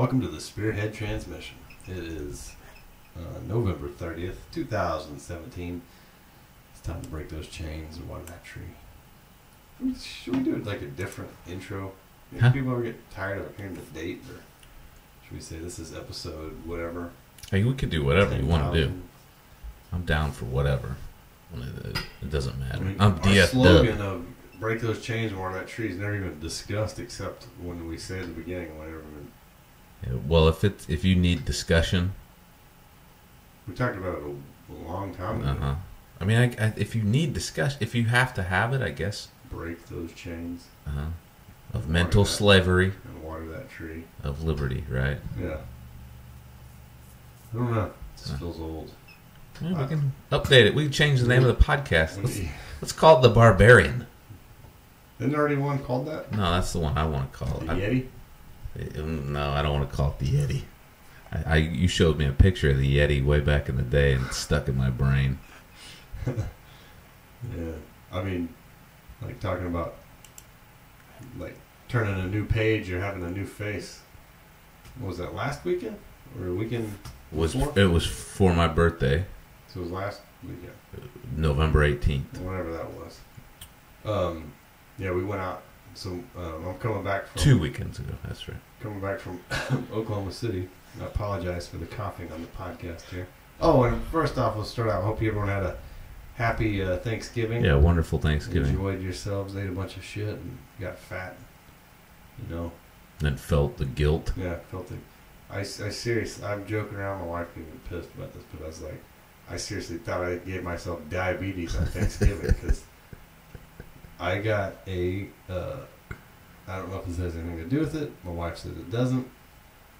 Welcome to the Spearhead Transmission. It is November 30th, 2017. It's time to break those chains and water that tree. Should we do it like a different intro? Huh? People ever get tired of hearing the date? Or should we say this is episode whatever? Hey, we could do whatever you want to do. 10,000? I'm down for whatever. It doesn't matter. I mean, I'm our DF slogan of break those chains and water that tree is never even discussed except when we say at the beginning whenever Well, if you need discussion, we talked about it a long time ago. I mean, if you need discussion, if you have to have it, I guess. Break those chains. Of mental slavery. And water that tree. Of liberty, right? Yeah. I don't know. It just feels old. Yeah, we can update it. We can change the name of the podcast. Let's call it The Barbarian. Isn't there already one called that? No, that's the one I want to call it. The Yeti? No, I don't want to call it the Yeti. You showed me a picture of the Yeti way back in the day, and it's stuck in my brain. Yeah. I mean, like talking about like turning a new page or having a new face. What was that, last weekend? Or a weekend before? It was for my birthday. So it was last weekend. November 18th. Whatever that was. Yeah, we went out. So I'm coming back from 2 weekends ago, that's right. Coming back from Oklahoma City. I apologize for the coughing on the podcast here. Oh, and first off, let's start out. I hope everyone had a happy Thanksgiving. Yeah, wonderful Thanksgiving. Enjoyed yourselves, ate a bunch of shit, and got fat. You know. Then felt the guilt. Yeah, felt it. I seriously, I'm joking around. My wife can get pissed about this, but I was like, I seriously thought I gave myself diabetes on Thanksgiving because I got a, I don't know if this has anything to do with it. My wife says it doesn't.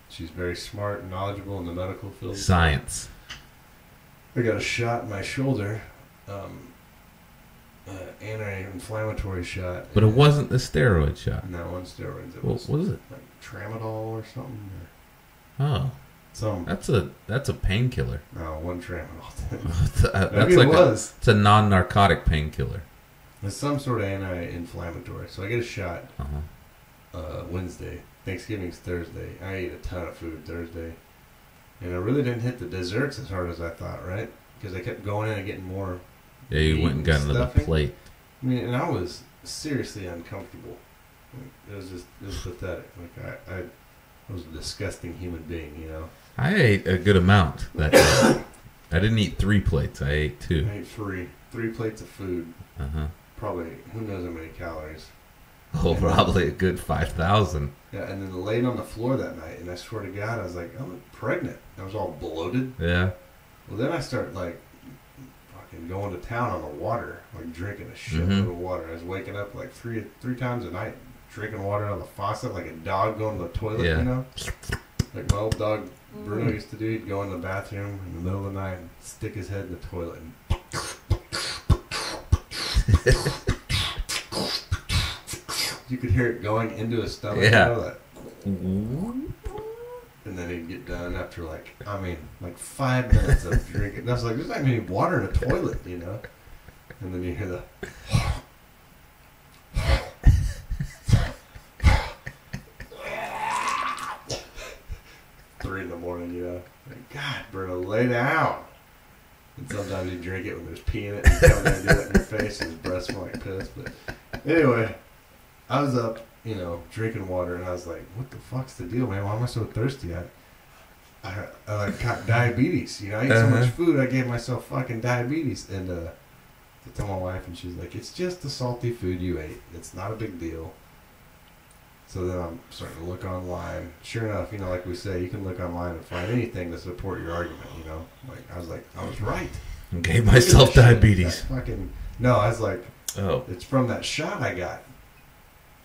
She's very smart and knowledgeable in the medical field. Science. I got a shot in my shoulder, anti-inflammatory shot. But it wasn't the steroid shot. No, on steroids. It What was it? like tramadol or something. Oh. Some. That's a painkiller. No, one tramadol. That's like it's a non-narcotic painkiller. It's some sort of anti-inflammatory. So I get a shot Wednesday. Thanksgiving's Thursday. I ate a ton of food Thursday. And I really didn't hit the desserts as hard as I thought, right? Because I kept going in and getting more. Yeah, you went and got another plate. I mean, and I was seriously uncomfortable. It was pathetic. Like I was a disgusting human being, you know. I ate a good amount that day. I didn't eat 3 plates. I ate 2. I ate 3 plates of food. Probably, who knows how many calories. Oh, probably a good 5,000. Yeah, and then laid on the floor that night, and I swear to God, I was like, I'm pregnant. I was all bloated. Yeah. Well, then I start like fucking going to town on the water, like drinking a shitload of water. I was waking up like three times a night, drinking water out of the faucet like a dog going to the toilet, you know? Like my old dog Bruno used to do. He'd go in the bathroom in the middle of the night and stick his head in the toilet and you could hear it going into his stomach. Yeah. You know, that. And then he'd get done after like 5 minutes of drinking. And I was like, there's not even any water in the toilet, you know? And then you hear the 3 in the morning, you know? Like, God, Bruno, lay down. And sometimes you drink it when there's pee in it, and you come in and do that in your face, and his breath smells like piss. But anyway, I was up, you know, drinking water, and I was like, what the fuck's the deal, man? Why am I so thirsty? I like got diabetes, you know? I ate so much food, I gave myself fucking diabetes. And I told my wife, and she's like, it's just the salty food you ate. It's not a big deal. So then I'm starting to look online. Sure enough, you know, like we say, you can look online and find anything to support your argument, you know? Like, I was like, I was right. I gave myself diabetes. No, I was like, oh, it's from that shot I got.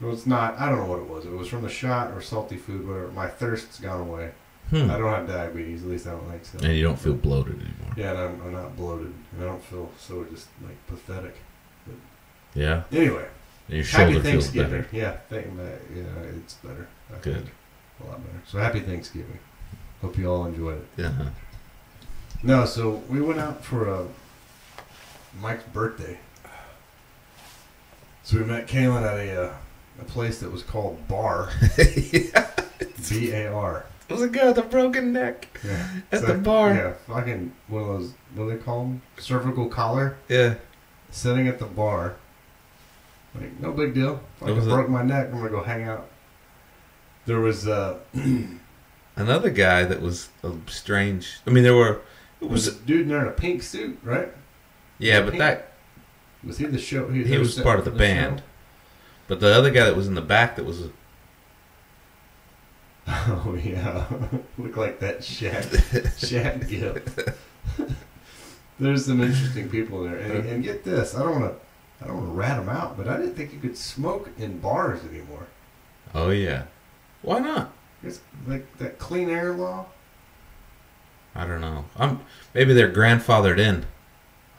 Well, it's not, I don't know what it was. It was from the shot or salty food, whatever. My thirst's gone away. I don't have diabetes, at least I don't think so. And you don't feel bloated anymore. Yeah, and I'm not bloated. And I don't feel so just, like, pathetic. But yeah? Anyway. Your shoulder happy feels Thanksgiving. better. Yeah, it's better. Good. A lot better. So happy Thanksgiving. Hope you all enjoyed it. Yeah. No, so we went out for Mike's birthday. So we met Kaylin at a place that was called Bar. Yeah. B-A-R. It was a guy with a broken neck at the bar. Yeah, fucking one of those, what do they call them? Cervical collar? Yeah. Sitting at the bar. Like, no big deal. If I broke my neck, I'm going to go hang out. There was another guy that was strange. I mean, there were... It was a dude there in a pink suit, right? Yeah, but that... Was he the show? He was part of the band. Show? But the other guy that was in the back that was... Oh, yeah. Looked like that Shaq gift. There's some interesting people there. And get this, I don't want to rat them out, but I didn't think you could smoke in bars anymore. Oh, yeah. Why not? It's like that clean air law. I don't know. Maybe they're grandfathered in.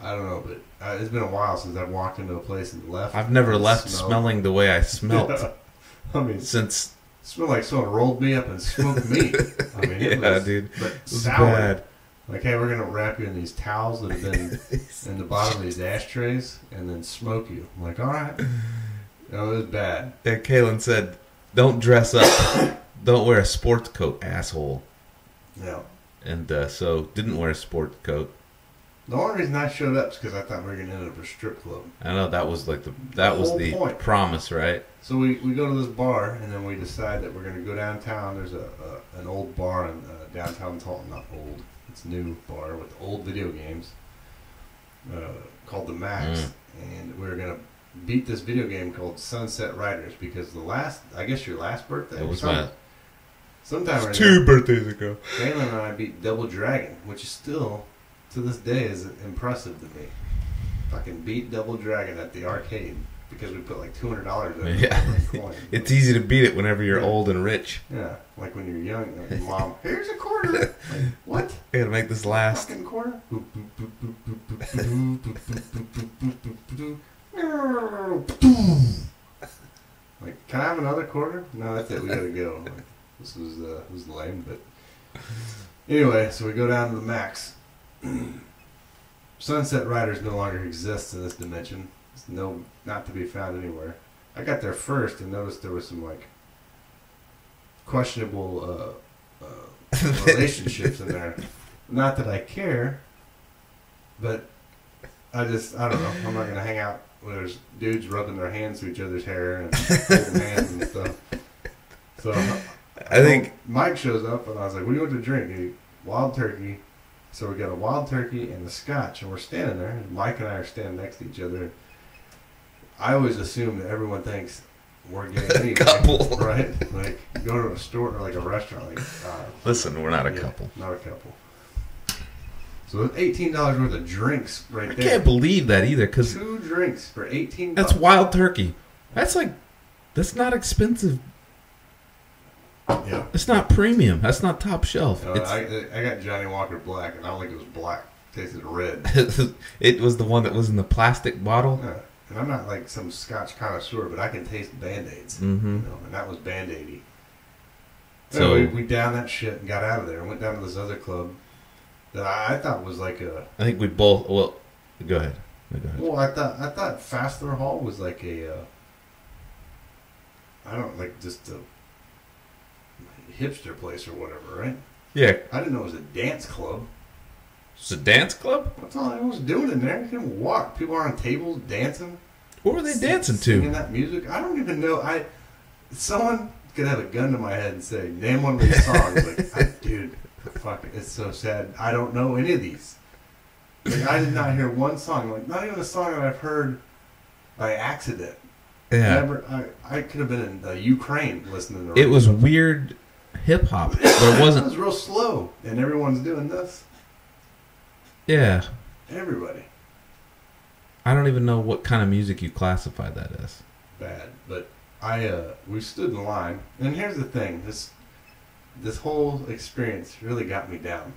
I don't know, but it's been a while since I've walked into a place and left. I've never left smelling the way I smelt. Yeah. I mean, since... It smelled like someone rolled me up and smoked meat. I mean, it yeah, was, dude. But it was sour. Bad. Like, hey, we're going to wrap you in these towels that have been in the bottom of these ashtrays and then smoke you. I'm like, all right. No, it was bad. Yeah, Kaylin said, don't dress up. Don't wear a sports coat, asshole. Yeah. And so, didn't wear a sports coat. The only reason I showed up is because I thought we were going to end up at a strip club. I know, that was like the point. Promise, right? So we go to this bar, and then we decide that we're going to go downtown. There's an old bar in downtown Taunton. Not old. It's a new bar with old video games called The Max. And we're going to beat this video game called Sunset Riders because I guess your last birthday? It was sometime 2 birthdays ago. Kaylin and I beat Double Dragon, which is still, to this day, is impressive to me. Fucking beat Double Dragon at the arcade because we put like $200 in coin. It's easy to beat it whenever you're old and rich. Yeah, like when you're young, like, Mom, here's a quarter. Like, what? I gotta make this last. Fucking quarter? Like, can I have another quarter? No, that's it. We gotta go. Like, this was lame, but anyway, so we go down to the Max. Sunset Riders no longer exists in this dimension. It's not to be found anywhere. I got there first and noticed there was some like questionable relationships in there. Not that I care, but I don't know. I'm not gonna hang out where there's dudes rubbing their hands through each other's hair and holding hands and stuff. So I think Mike shows up and I was like, "What do you want to drink?" He, wild turkey. So we got a wild turkey and the scotch, and we're standing there. And Mike and I are standing next to each other. I always assume that everyone thinks we're getting anyway, couple, right? Like go to a store or like a restaurant. Like, listen, we're not a couple. Not a couple. So $18 worth of drinks right there. I can't believe that either. 'Cause 2 drinks for $18. That's wild turkey. That's not expensive. Yeah. It's not premium. That's not top shelf. I got Johnny Walker Black, and I don't think it was black. It tasted red. It was the one that was in the plastic bottle. Yeah. And I'm not like some Scotch connoisseur, but I can taste Band-Aids. Mm-hmm. You know, and that was Band-Aidy. So anyway, we downed that shit and got out of there and went down to this other club that I thought was like a... I think we both... Well, go ahead. Well, I thought Fassler Hall was like a... just a hipster place or whatever, right? Yeah. I didn't know it was a dance club. It's a dance club? That's all I was doing in there. You couldn't walk. People are on tables dancing. What were they dancing to? Singing that music. I don't even know. Someone could have a gun to my head and say, name one of these songs. Like, dude, fuck, it's so sad. I don't know any of these. Like, I did not hear one song. Like, not even a song that I've heard by accident. Yeah. I could have been in Ukraine listening to it. It was weird hip hop. There wasn't. It was real slow, and everyone's doing this. Yeah. Everybody. I don't even know what kind of music you classify that as. Bad, but we stood in line, and here's the thing: this whole experience really got me down.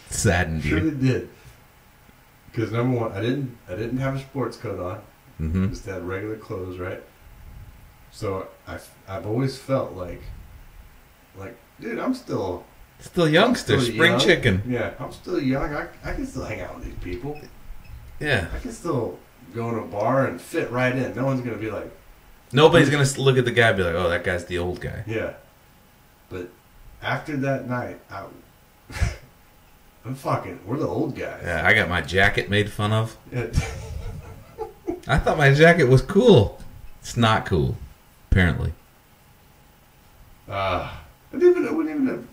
Saddened you. It really did. Because number one, I didn't have a sports coat on. Mm-hmm. Just had regular clothes, right? So I've always felt like, dude, I'm still youngster, spring young. Chicken. Yeah, I'm still young. I can still hang out with these people. Yeah, I can still go in a bar and fit right in. No one's gonna be like, nobody's gonna look at the guy and be like, oh, that guy's the old guy. Yeah, but after that night, we're the old guys. Yeah, I got my jacket made fun of. Yeah. I thought my jacket was cool. It's not cool, apparently. It wasn't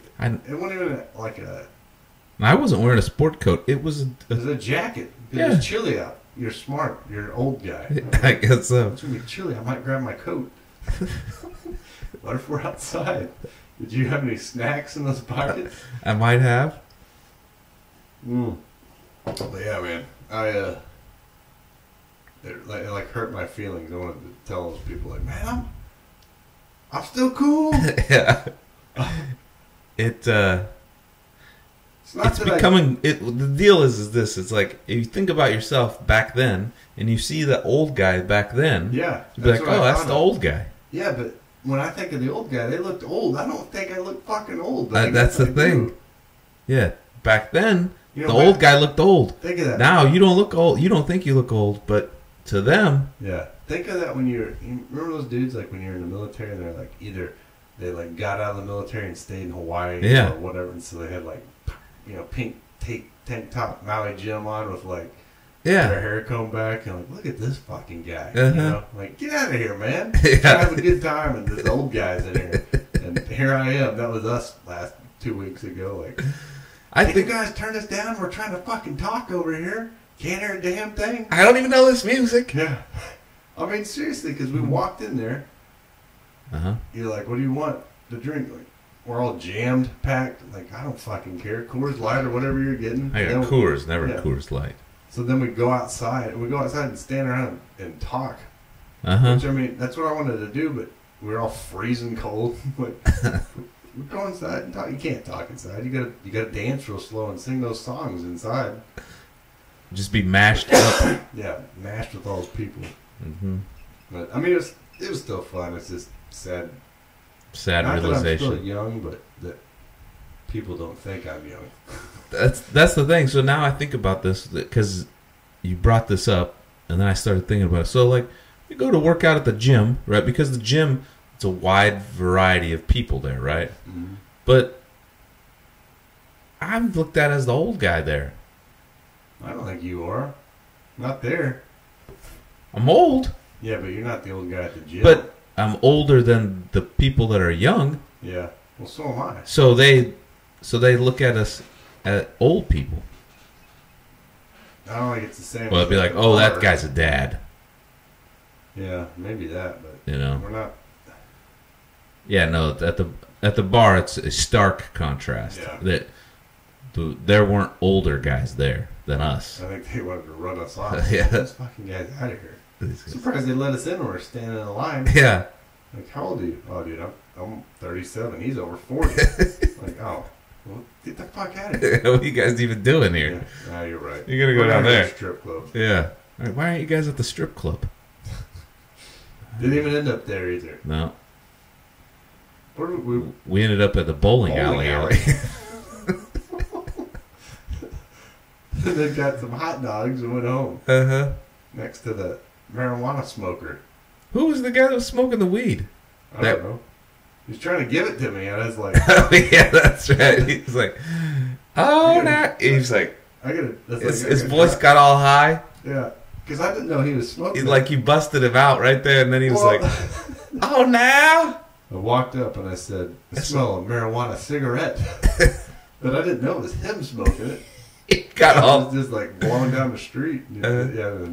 even like a... I wasn't wearing a sport coat. It was a jacket. It Yeah. was chilly out. You're smart. You're an old guy. I guess so. It's going to be chilly. I might grab my coat. What if we're outside? Did you have any snacks in those pockets? I might have. But yeah, man. It like hurt my feelings. I wanted to tell those people, like, man, I'm still cool. Yeah. It's becoming. The deal is this. It's like if you think about yourself back then, and you see the old guy back then. Yeah. You'd be like, oh, that's the old guy. Yeah, but when I think of the old guy, they looked old. I don't think I look fucking old. That's the thing. Yeah. Back then, the old guy looked old. Think of that. Now you don't look old. You don't think you look old, but to them. Yeah. Think of that when you remember those dudes, like when you're in the military, and they're like either they like got out of the military and stayed in Hawaii or whatever, and so they had like, pink tank top Maui Jim on with like their hair combed back, and like, look at this fucking guy. Like, get out of here, man. Have a good time, and this old guy's in here, and here I am. That was us last 2 weeks ago. Like, I think you guys turn us down. We're trying to fucking talk over here. Can't hear a damn thing. I don't even know this music. Yeah. I mean, seriously, because we walked in there. You're like, what do you want to drink? Like, we're all jammed, packed. Like, I don't fucking care. Coors Light or whatever you're getting. I got Coors, never Coors Light. So then we go outside. We go outside and stand around and talk. Which, I mean, that's what I wanted to do, but we were all freezing cold. Like, we go inside and talk. You can't talk inside. You gotta dance real slow and sing those songs inside. Just be mashed up. Yeah, mashed with all those people. But I mean, it was still fun. It's just sad. Sad Not realization. That I'm still young, but that people don't think I'm young. That's the thing. So now I think about this because you brought this up, and then I started thinking about it. So like, you go to work out at the gym, right? Because the gym, it's a wide variety of people there, right? But I'm looked at as the old guy there. I don't think you are. Not there. I'm old. Yeah, but you're not the old guy at the gym. But I'm older than the people that are young. Yeah. Well, so am I. So they look at us as old people. I don't think it's the same. Well, it'd be like, oh, that guy's a dad. Yeah, maybe that, but we're not. Yeah, no. At the bar, it's a stark contrast. Yeah. There weren't older guys there than us. I think they wanted to run us off. Yeah. This fucking guy's out of here. I'm surprised they let us in when we're standing in a line. Yeah. Like, how old are you? Oh, dude, I'm 37. He's over 40. Like, oh, well, get the fuck out of here. What are you guys even doing here? Yeah. No, you're right. You gotta go down there. Strip club. Yeah. All right, why aren't you guys at the strip club? Didn't even end up there either. No. Where did we ended up at the bowling alley. They got some hot dogs and went home. Next to the marijuana smoker. Who was the guy that was smoking the weed? I don't know. He was trying to give it to me, and I was like, oh, yeah, that's right. He's like, oh, now. He's like, his voice got all high. Yeah, because I didn't know he was smoking. Like, you busted him out right there, and then he was like, oh, now. I walked up and I said, I smell a marijuana cigarette. But I didn't know it was him smoking it. It got all. Was just like blowing down the street. And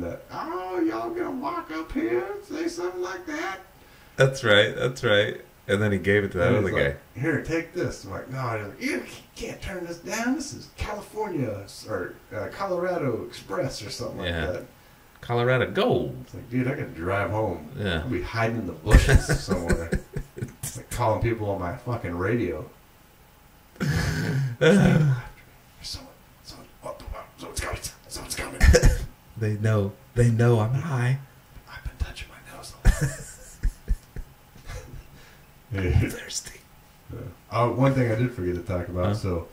that, oh, y'all gonna walk up here and say something like that? That's right. And then he gave it to that other guy. Here, take this. I'm like, no, you can't turn this down. This is California or Colorado Express or something like that. Colorado Gold. It's like, dude, I gotta drive home. Yeah. I'll be hiding in the bushes somewhere. It's like calling people on my fucking radio. Someone's coming. They know I'm high. I've been touching my nose a lot. I'm thirsty. One thing I did forget to talk about, so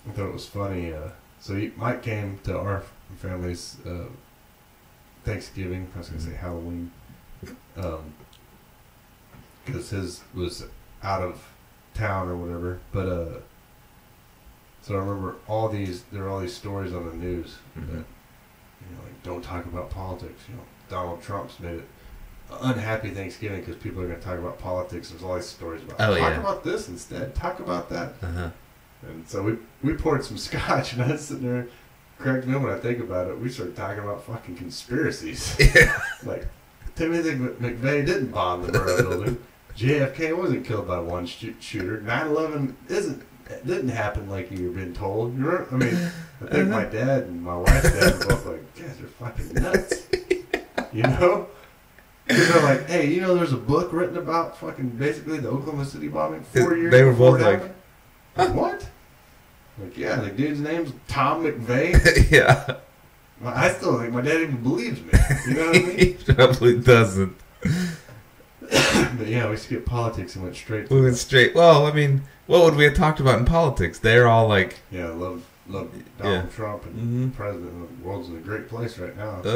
I thought it was funny. So Mike came to our family's Thanksgiving. I was going to say Halloween. Because his was out of town or whatever. But so I remember there were all these stories on the news that, like, don't talk about politics. Donald Trump's made it unhappy Thanksgiving because people are going to talk about politics. There's all these stories about talk about this instead. Talk about that. And so we poured some scotch, and I was sitting there, cracked me up when I think about it. We started talking about fucking conspiracies. Yeah. Like, Timothy McVeigh didn't bomb the Murrah building. JFK wasn't killed by one shooter. 9/11 didn't happen like you've been told. I mean, I think my dad and my wife's dad were both like, guys are fucking nuts. You know? Because they're like, hey, there's a book written about fucking basically the Oklahoma City bombing 4 years they were before both it like, happened. Like, what? Like, yeah, the dude's name's Tom McVeigh. Yeah. I still think my dad even believes me. You know what I mean? He probably doesn't. But yeah, we skipped politics and went straight to We went straight. Well, I mean, what would we have talked about in politics? They're all like... Yeah, love Donald Trump and the president. The world's in a great place right now. So. I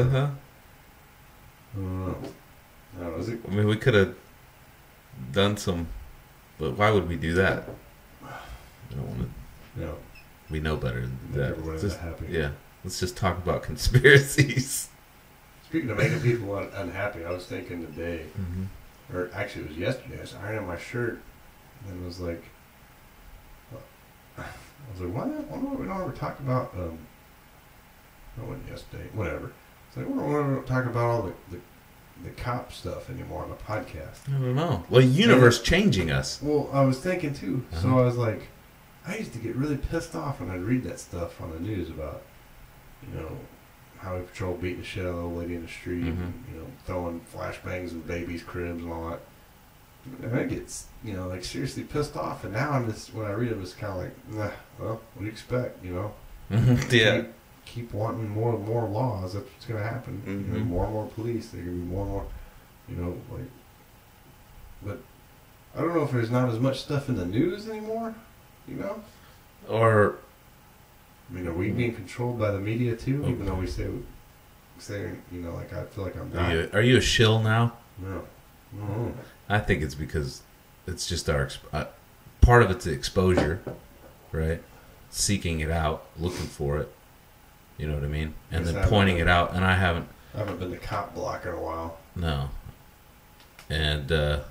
don't know. I mean, we could have done some... But why would we do that? We don't want to... No. We know better than that. Everybody's happy. Yeah. Let's just talk about conspiracies. Speaking of making people unhappy, I was thinking today, or actually it was yesterday, I was ironing my shirt, and it was like, why don't we don't ever talk about, it wasn't yesterday, whatever. It's like, why don't we talk about all the cop stuff anymore on the podcast? I don't know. Well, universe changing us. Well, I was thinking too, so I was like, I used to get really pissed off when I'd read that stuff on the news about, Highway Patrol beating the shit out of the old lady in the street, and, throwing flashbangs in babies' cribs and all that. And I get, like seriously pissed off. And now I'm just, when I read it, it's kind of like, nah, well, what do you expect, Yeah. Keep wanting more and more laws. That's what's going to happen. More and more police. There's going to be more and more, like. But I don't know if there's not as much stuff in the news anymore, Or... I mean, are we being controlled by the media too? Even though we say, like I feel like I'm not. Are you a shill now? No. No. I think it's because it's just our part of it's the exposure, right? Seeking it out, looking for it. You know what I mean? And then pointing it out. And I haven't been to cop block in a while. No. And I'm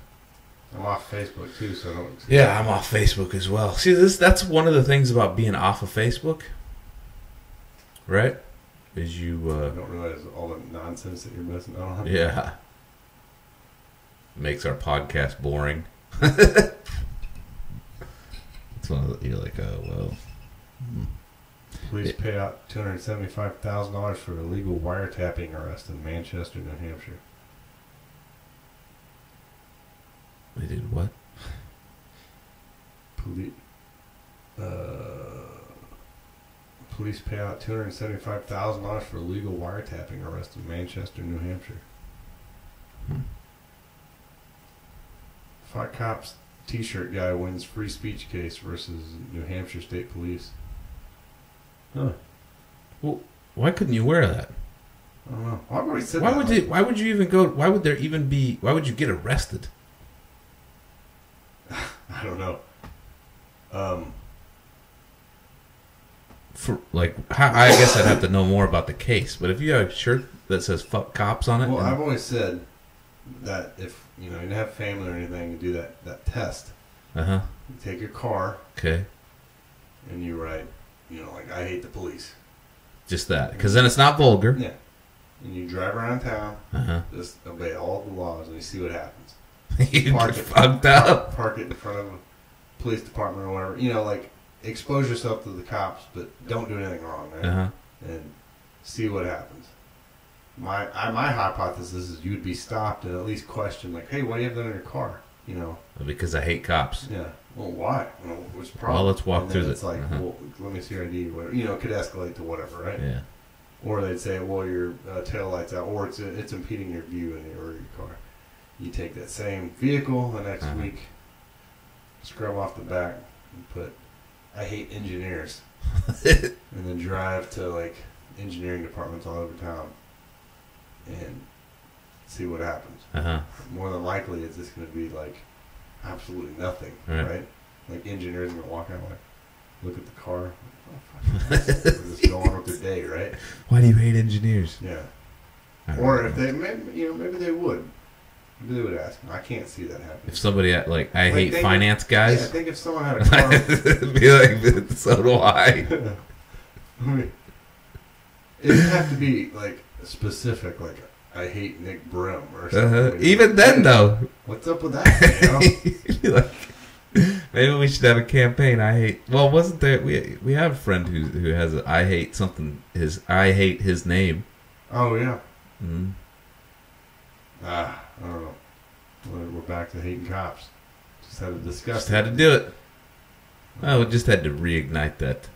off Facebook too, so I don't. Yeah, I'm off Facebook as well. See, that's one of the things about being off of Facebook. Right? Is you... I don't realize all the nonsense that you're missing out on. Yeah. Makes our podcast boring. It's one of the, you're like, oh, well... Police pay out $275,000 for illegal wiretapping arrest in Manchester, New Hampshire. They did what? Police pay out $275,000 for illegal wiretapping arrest in Manchester, New Hampshire. Five cops T-shirt guy wins free speech case versus New Hampshire State Police. Huh. Well, why couldn't you wear that? I don't know. Why would you even go? Why would there even be? Why would you get arrested? I don't know. For like, I guess I'd have to know more about the case. But if you have a shirt that says "fuck cops" on it, well, I've always said that if you have family or anything, you do that test. You take your car, okay, and you write, like I hate the police. Just that, because then it's not vulgar. Yeah, and you drive around town, just obey all the laws, and you see what happens. You get fucked up. Park it in front of a police department or whatever. Like expose yourself to the cops, but don't do anything wrong, right? And see what happens. My hypothesis is you'd be stopped and at least questioned, like, hey, why do you have that in your car? Because I hate cops. Yeah. Well, why? What's the problem? Well, let's walk through this. It's like, well, let me see your ID. Whatever. It could escalate to whatever, right? Yeah. Or they'd say, well, your tail light's out, or it's impeding your view in your car. You take that same vehicle the next week, scrub off the back, and put, I hate engineers. And then drive to, like, engineering departments all over town and see what happens. More than likely, it's just going to be, like, absolutely nothing, right? Like engineers gonna walk out like, look at the car. Oh, fuck, just go on with their day, right? Why do you hate engineers? Yeah. Or if they, maybe they would. Maybe they would ask. I can't see that happening. if somebody had, like, I hate finance guys. Yeah, I think if someone had a car, It'd be like, so do I. I mean, it'd have to be like specific, like I hate Nick Brim or something. Even then, though, what's up with that? You know? Like, maybe we should have a campaign. I hate. Well, wasn't there? We have a friend who has a I hate something. I hate his name. Oh yeah. Mm-hmm. I don't know. We're back to hating cops. Just had to discuss. Just had to do it. Oh, we just had to reignite that.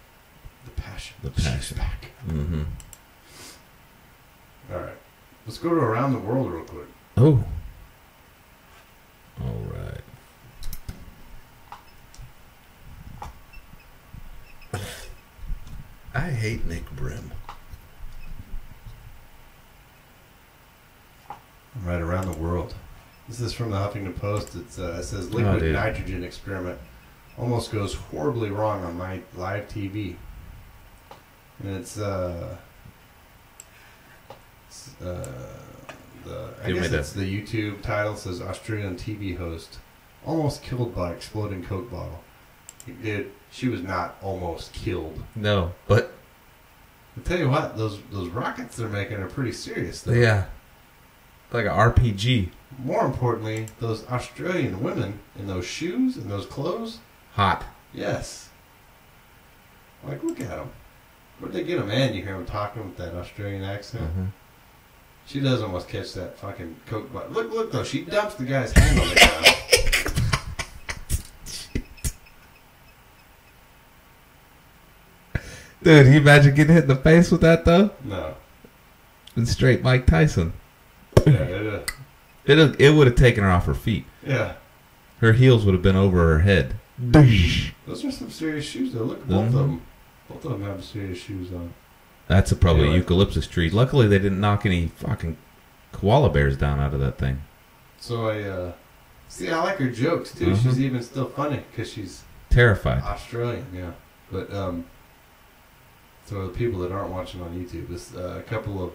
The passion. The passion. She's back. Mm-hmm. All right. Let's go to around the world real quick. Oh. All right. I hate Nick Brim. All right, around the world. This is from the Huffington Post. It says liquid nitrogen experiment almost goes horribly wrong on my live TV. And it's the YouTube title says Australian TV host almost killed by exploding Coke bottle. She was not almost killed. No, but I'll tell you what, those rockets they're making are pretty serious though. Yeah. Like an RPG. More importantly, those Australian women in those shoes and those clothes. Hot. Yes. Like, look at them. Where'd they get them? And you hear them talking with that Australian accent. Mm-hmm. She does almost catch that fucking Coke bottle. Look though, she dumps the guy's hand on the ground. Dude, you imagine getting hit in the face with that though? No. And straight Mike Tyson. Yeah, It would have taken her off her feet. yeah. Her heels would have been over her head. Those are some serious shoes though. Look, both of them. Both of them have serious shoes on. That's probably Anyway. a eucalyptus tree. Luckily, they didn't knock any fucking koala bears down out of that thing. So I like her jokes too. Mhm. She's even still funny because she's Terrified. Australian, yeah. But so the people that aren't watching on YouTube, this a couple of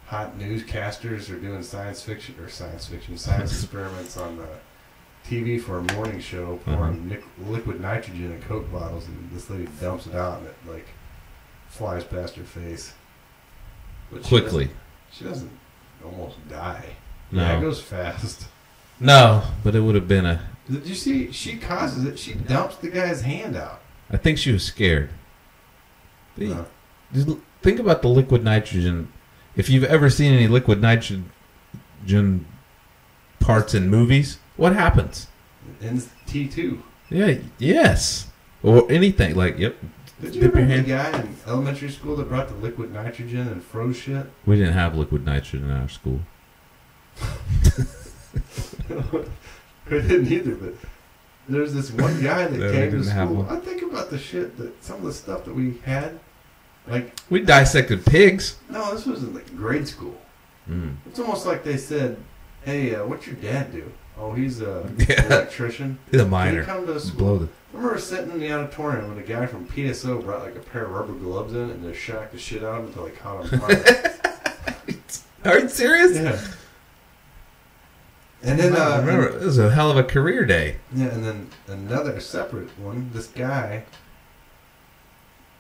hot newscasters are doing science experiments on TV for a morning show, pouring liquid nitrogen in Coke bottles, and this lady dumps it out, and it like flies past her face. But Quickly. she doesn't almost die. No. Yeah, it goes fast. No, but it would have been a... Did you see? She causes it. She dumps the guy's hand out. I think she was scared. No. Just think about the liquid nitrogen. If you've ever seen any liquid nitrogen parts in movies, what happens? In T2. Yeah, yes. Or anything. Like, yep. Did you remember the guy in elementary school that brought the liquid nitrogen and froze shit? We didn't have liquid nitrogen in our school. We didn't either, but there's this one guy that No, we came to didn't have school. one. I think about the shit that some of the stuff that we had. Like, We dissected pigs. no, this was in like grade school. Mm. It's almost like they said, "Hey, what's your dad do?" Oh, he's a Yeah. electrician. He's a Can miner. you come to school? Blow the... I remember sitting in the auditorium when a guy from PSO brought like a pair of rubber gloves in and just shocked the shit out of him until they caught on fire. Are you serious? Yeah. And then, I remember, it was a hell of a career day. yeah, and then another separate one. This guy,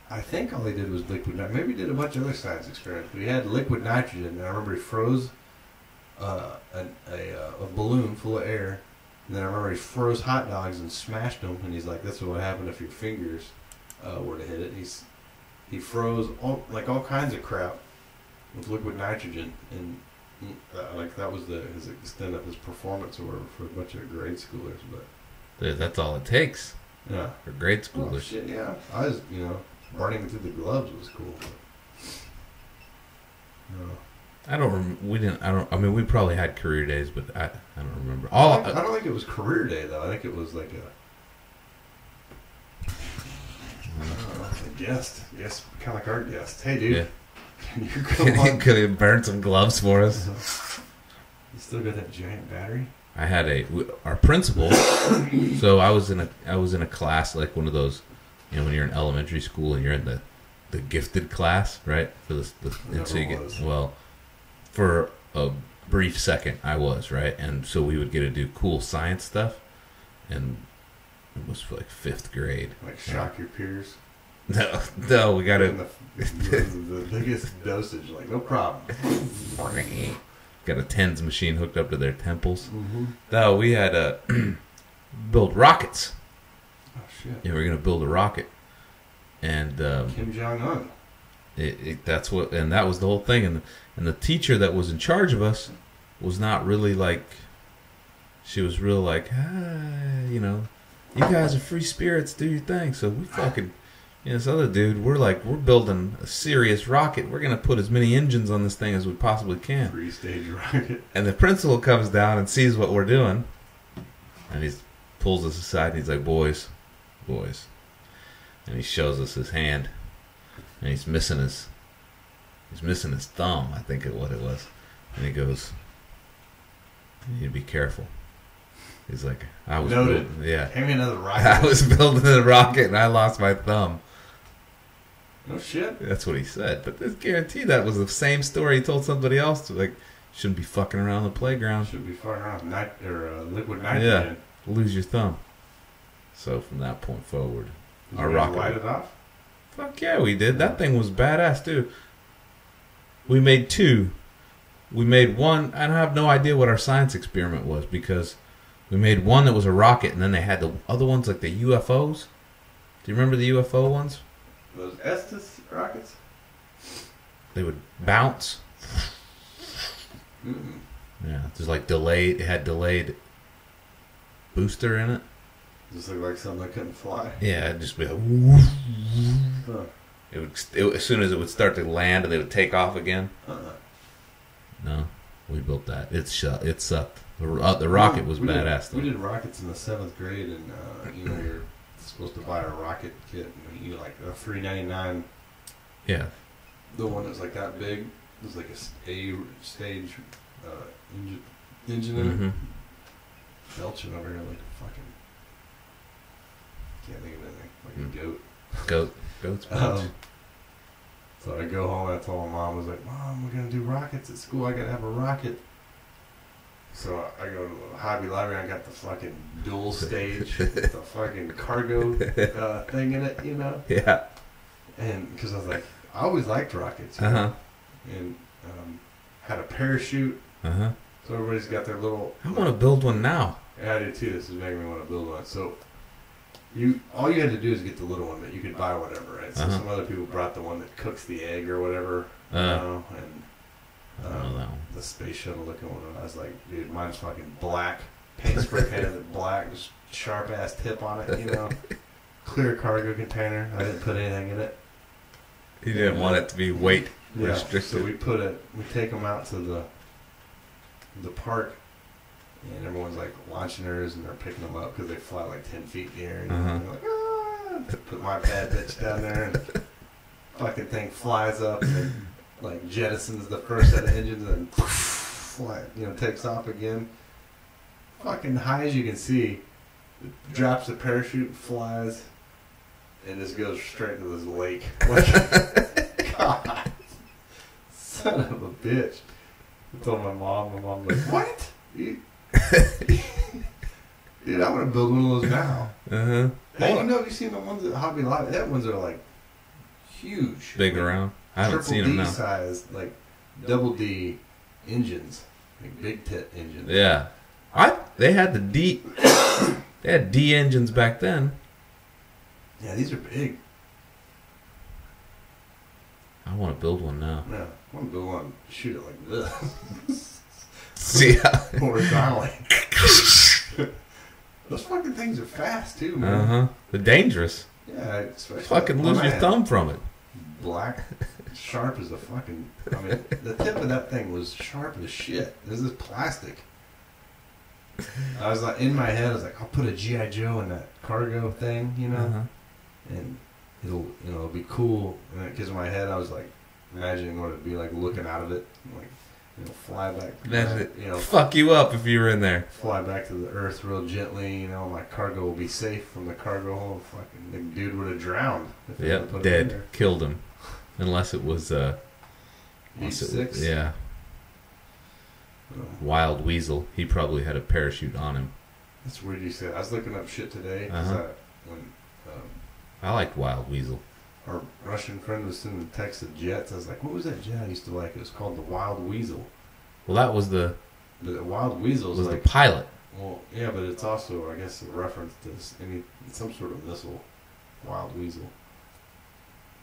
I think all he did was liquid nitrogen. Maybe he did a bunch of other science experiments, but he had liquid nitrogen. And I remember he froze a balloon full of air. And then I remember he froze hot dogs and smashed them. And he's like, "This is what would happen if your fingers were to hit it." He froze all kinds of crap with liquid nitrogen, and like that was his extent of his performance or whatever for a bunch of grade schoolers. But Dude, that's all it takes yeah, for grade oh, schoolers. shit, yeah. I was, burning through the gloves was cool. But, I mean, we probably had career days, but I don't remember. I don't think it was career day though. I think it was like a guest, kind of like our guest. Hey, dude, Yeah. can you come on? Could have burned some gloves for us. You still got that giant battery? I had our principal. So I was in a class like one of those, you know, when you're in elementary school and you're in the gifted class, right? For and so you get for a brief second I was, right, and so we would get to do cool science stuff, and it was for like 5th grade. Like shock your peers. No, we got to the biggest dosage. Like no problem. Got a TENS machine hooked up to their temples. Mm-hmm. No, we had to build rockets. Oh shit! Yeah, we were gonna build a rocket, and Kim Jong-un. That was the whole thing, and the teacher that was in charge of us was not really like. She was real like, hi, you know, you guys are free spirits, do your thing. So we fucking, you know, this other dude, we're building a serious rocket. We're gonna put as many engines on this thing as we possibly can. 3-stage rocket. And the principal comes down and sees what we're doing, and he pulls us aside and he's like, boys, and he shows us his hand, and he's missing his thumb, I think what it was, and he goes, you need to be careful. He's like, I was noted. Yeah. Hand me another rocket. I was building a rocket and I lost my thumb. No shit. That's what he said. But I guarantee that was the same story he told somebody else. Like, shouldn't be fucking around the playground. Should be fucking around with liquid nitrogen. Yeah. Lose your thumb. So from that point forward, Did our you rocket. light it off? Fuck yeah, we did. That thing was badass too. We made 2. We made one. I have no idea what our science experiment was because we made one that was a rocket, and then they had the other ones like the UFOs. Do you remember the UFO ones? Those Estes rockets? They would bounce. Mm-mm. Yeah, there's like delayed. It had delayed booster in it. Just looked like something that couldn't fly. Yeah, it'd just be like, woof. Huh. As soon as it would start to land, and they would take off again. Uh-uh. No, we built that. It sucked. The rocket was badass though. We did rockets in the 7th grade, and you know you're supposed to buy a rocket kit, and you like a $3.99. Yeah. The one that's like that big. It was like a stage engine in it. Mm-hmm. Belching over here like a fucking. Can't think of anything. Like a goat. Goats. Belch. So I go home and I told my mom, I was like, Mom, we're going to do rockets at school. I got to have a rocket. So I go to the Hobby Lobby and I got the fucking dual stage with the fucking cargo thing in it, you know? Yeah. And because I was like, I always liked rockets. You Uh-huh. know? And had a parachute. Uh-huh. So everybody's got their little... I want to build one now. Yeah, I do too. This is making me want to build one. So all you had to do is get the little one, but you could buy whatever, right? So some other people brought the one that cooks the egg or whatever, you know, and I don't know that one. the space shuttle looking one. I was like, dude, mine's fucking black, paint spray painted black, just sharp ass tip on it, you know, clear cargo container. I didn't put anything in it. You didn't want it to be weight restricted. So we take them out to the park. And everyone's like launching theirs and they're picking them up because they fly like 10 feet in the air. And they're like, ah! Put my bad bitch down there and fucking thing flies up and then, like jettisons the first set of engines and fly, takes off again. Fucking high as you can see, it drops the parachute, flies, and just goes straight into this lake. Like, God, son of a bitch. I told my mom's like, what? Dude, I want to build one of those now. Uh-huh. Hey, have you seen the ones at Hobby Lobby? That ones are like huge. Big around. I haven't seen them now. Triple D size, like double D engines, like big tit engines. Yeah. They had the D. They had D engines back then. Yeah, these are big. I want to build one now. Yeah, I want to build one. Shoot it like this. See how horizontally. Those fucking things are fast too, man. Uh-huh. They're dangerous. Yeah, especially fucking lose your thumb from it. Black, sharp as a fucking. I mean, the tip of that thing was sharp as shit. This is plastic. I was like, in my head, I was like, I'll put a G.I. Joe in that cargo thing, and it'll be cool. And because in my head, I was like, imagining what it'd be like looking out of it, like fly back. Fuck you up if you were in there. Fly back to the earth real gently. My cargo will be safe from the cargo hold. Fucking the dude would have drowned. Yep, dead. Killed him. Unless it was E6? Yeah. Wild Weasel. He probably had a parachute on him. That's weird you said. I was looking up shit today. I liked Wild Weasel. Our Russian friend was sending text of jets. I was like, what was that jet I used to like? It was called the Wild Weasel. Well, that was the Wild Weasel was like the pilot. Well, yeah, but it's also, I guess, a reference to some sort of missile. Wild Weasel.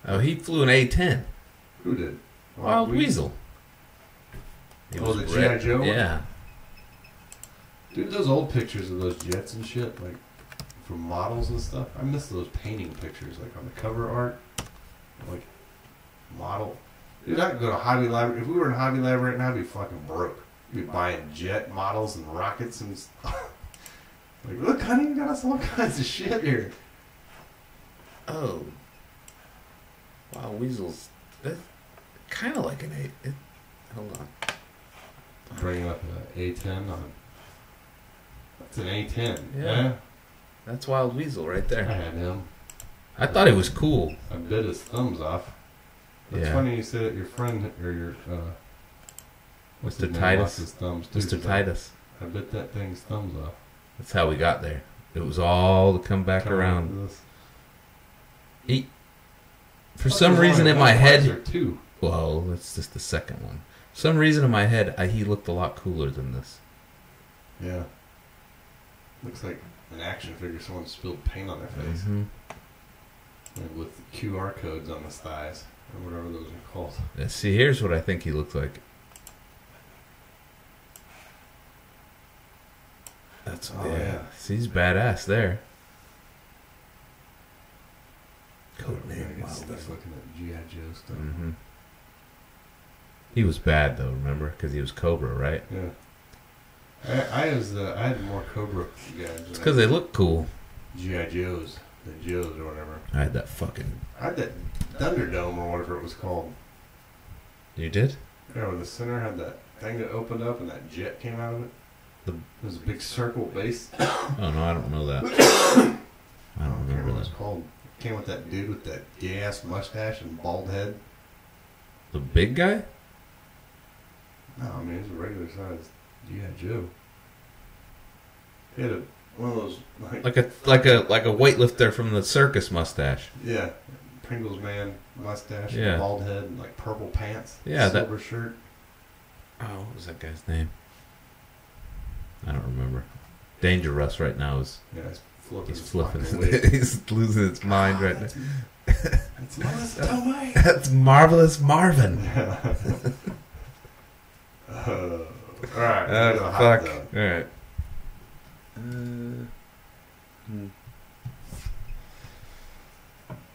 Oh, he flew an A-10. Who did? Wild Weasel. The G.I. Joe? Yeah. Dude, those old pictures of those jets and shit, like, from models and stuff, I miss those painting pictures, like, on the cover art. Like, model. Dude, I could go to Hobby Lobby. If we were in Hobby Lobby right now, I'd be fucking broke. We'd be buying jet models and rockets and stuff. Like, look, honey, you got us all kinds of shit here. Oh. Wild Weasel's kind of like an hold on. Bringing up an A-10 on. That's an A-10. Yeah. That's Wild Weasel right there. I had him. I thought he was cool. I bit his thumbs off. It's funny you said your friend or your Mr. Titus. His thumbs too, Mr. Titus. I bit that thing's thumbs off. That's how we got there. It was all to come back around. For some reason in my head. Well, that's just the second one. For some reason in my head, he looked a lot cooler than this. Yeah. Looks like an action figure. Someone spilled paint on their face. Mm-hmm. Like with QR codes on his thighs. Or whatever those are called. Yeah, see, here's what I think he looked like. Yeah. See, he's badass there. Codename Wild Weasel. Looking at G.I. Joe stuff. Mm-hmm. He was bad though, remember? Because he was Cobra, right? Yeah. I had more Cobra guys. It's because they look cool. G.I. Joes. The Joes or whatever. I had that fucking... I had that Thunderdome or whatever it was called. You did? Yeah, where the center had that thing that opened up and that jet came out of it. It was a big circle base. Oh no, I don't know that. I don't remember what it was called. It came with that dude with that gay ass mustache and bald head. The big guy? No, I mean, he's a regular sized G.I. Joe. He had one of those like a weightlifter from the circus mustache. Yeah, Pringles man mustache, yeah, and bald head, and like purple pants. Yeah, silver shirt. Oh, what was that guy's name? I don't remember. Danger Russ right now is. Yeah, he's flipping. He's losing his mind right now. That's Melissa Tomei. That's Marvelous Marvin. All right. Fuck. All right.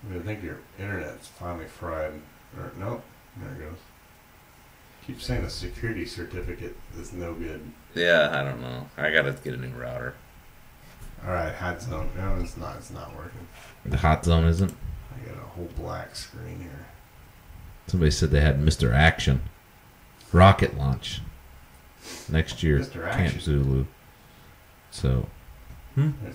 I think your internet's finally fried. Or, nope. There it goes. Keep saying the security certificate is no good. Yeah, I don't know. I gotta get a new router. Alright, hot zone. No, it's not. It's not working. The hot zone isn't? I got a whole black screen here. Somebody said they had Mr. Action. Rocket launch. Next year. Mr. Action. Camp Zulu. So.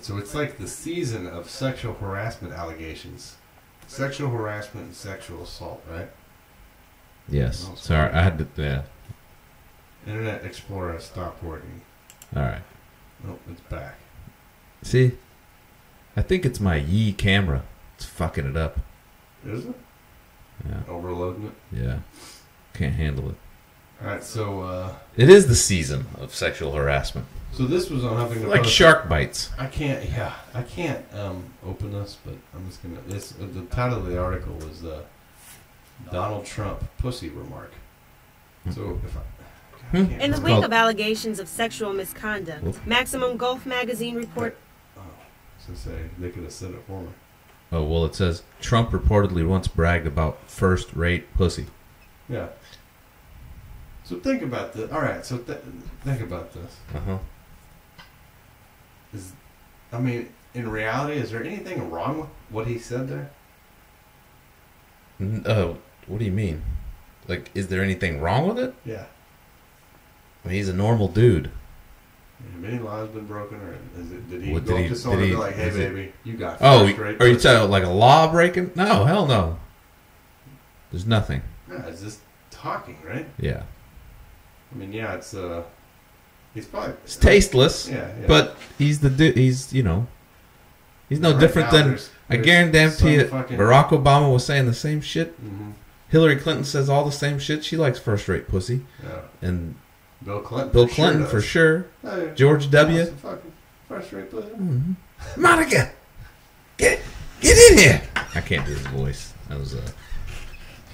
So it's like the season of sexual harassment allegations. Sexual harassment and sexual assault, right? Yes. Sorry, I had to. Yeah. Internet Explorer stopped working. Alright. Nope, it's back. See? I think it's my Yi camera. It's fucking it up. Is it? Yeah. Overloading it? Yeah. Can't handle it. Alright, so it is the season of sexual harassment. So this was on Huffington Post. Like shark bites. I can't open this, but I'm just gonna. The title of the article was Donald Trump pussy remark. So if in the wake of allegations of sexual misconduct, Maximum Golf magazine report. So they could have said it for me. Oh well, it says Trump reportedly once bragged about first-rate pussy. Yeah. So think about this. All right. So think about this. I mean, in reality, is there anything wrong with what he said there? What do you mean? Like, is there anything wrong with it? Yeah. I mean, he's a normal dude. Have many laws been broken, or did he What, go did up to he- someone did and he- be like, "Hey, is it- baby, you got Oh, first rate"? are you talking like a law breaking? No, hell no. There's nothing. No, it's just talking, right? Yeah. I mean, yeah, it's he's probably It's tasteless, yeah. but he's the dude. He's, you know, he's no Right different now, than. there's I guarantee it. some fucking- Barack Obama was saying the same shit. Mm-hmm. Hillary Clinton says all the same shit. She likes first-rate pussy. Yeah. And Bill Clinton. for sure. Hey, George W. some fucking first-rate pussy. Mm-hmm. Monica, get in here. I can't do his voice. That was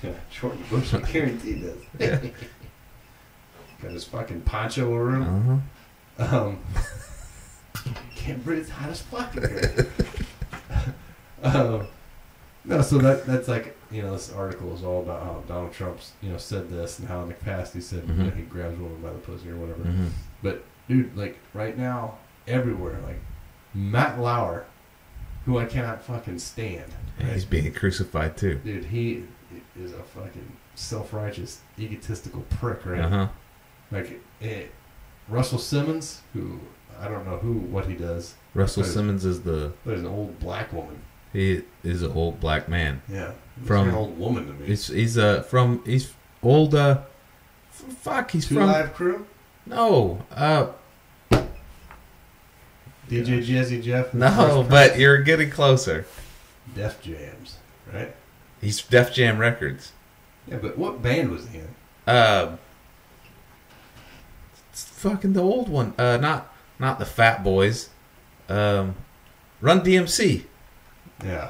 Yeah, George Bush, I guarantee does. Yeah. Got his fucking poncho room. Can't breathe. It's hot as fuck in here. No, so that's like, you know, this article is all about how Donald Trump's, you know, said this and how in the past he said, you know, he grabs a woman by the pussy or whatever. Mm-hmm. But dude, like right now, everywhere, like Matt Lauer, who I cannot fucking stand. Right? He's being crucified too. Dude, he is a fucking self-righteous, egotistical prick, right? Uh huh. Like Russell Simmons, who I don't know what he does. Russell But Simmons is There's an old black woman. he is an old black man. Yeah, From an old woman to me. He's old. Fuck, he's Two from Live Crew. no. DJ Jazzy Jeff. No, but you're getting closer. Def Jams, right? He's Def Jam Records. Yeah, but what band was he in? It's fucking the old one. Not the Fat Boys. Run DMC. Yeah.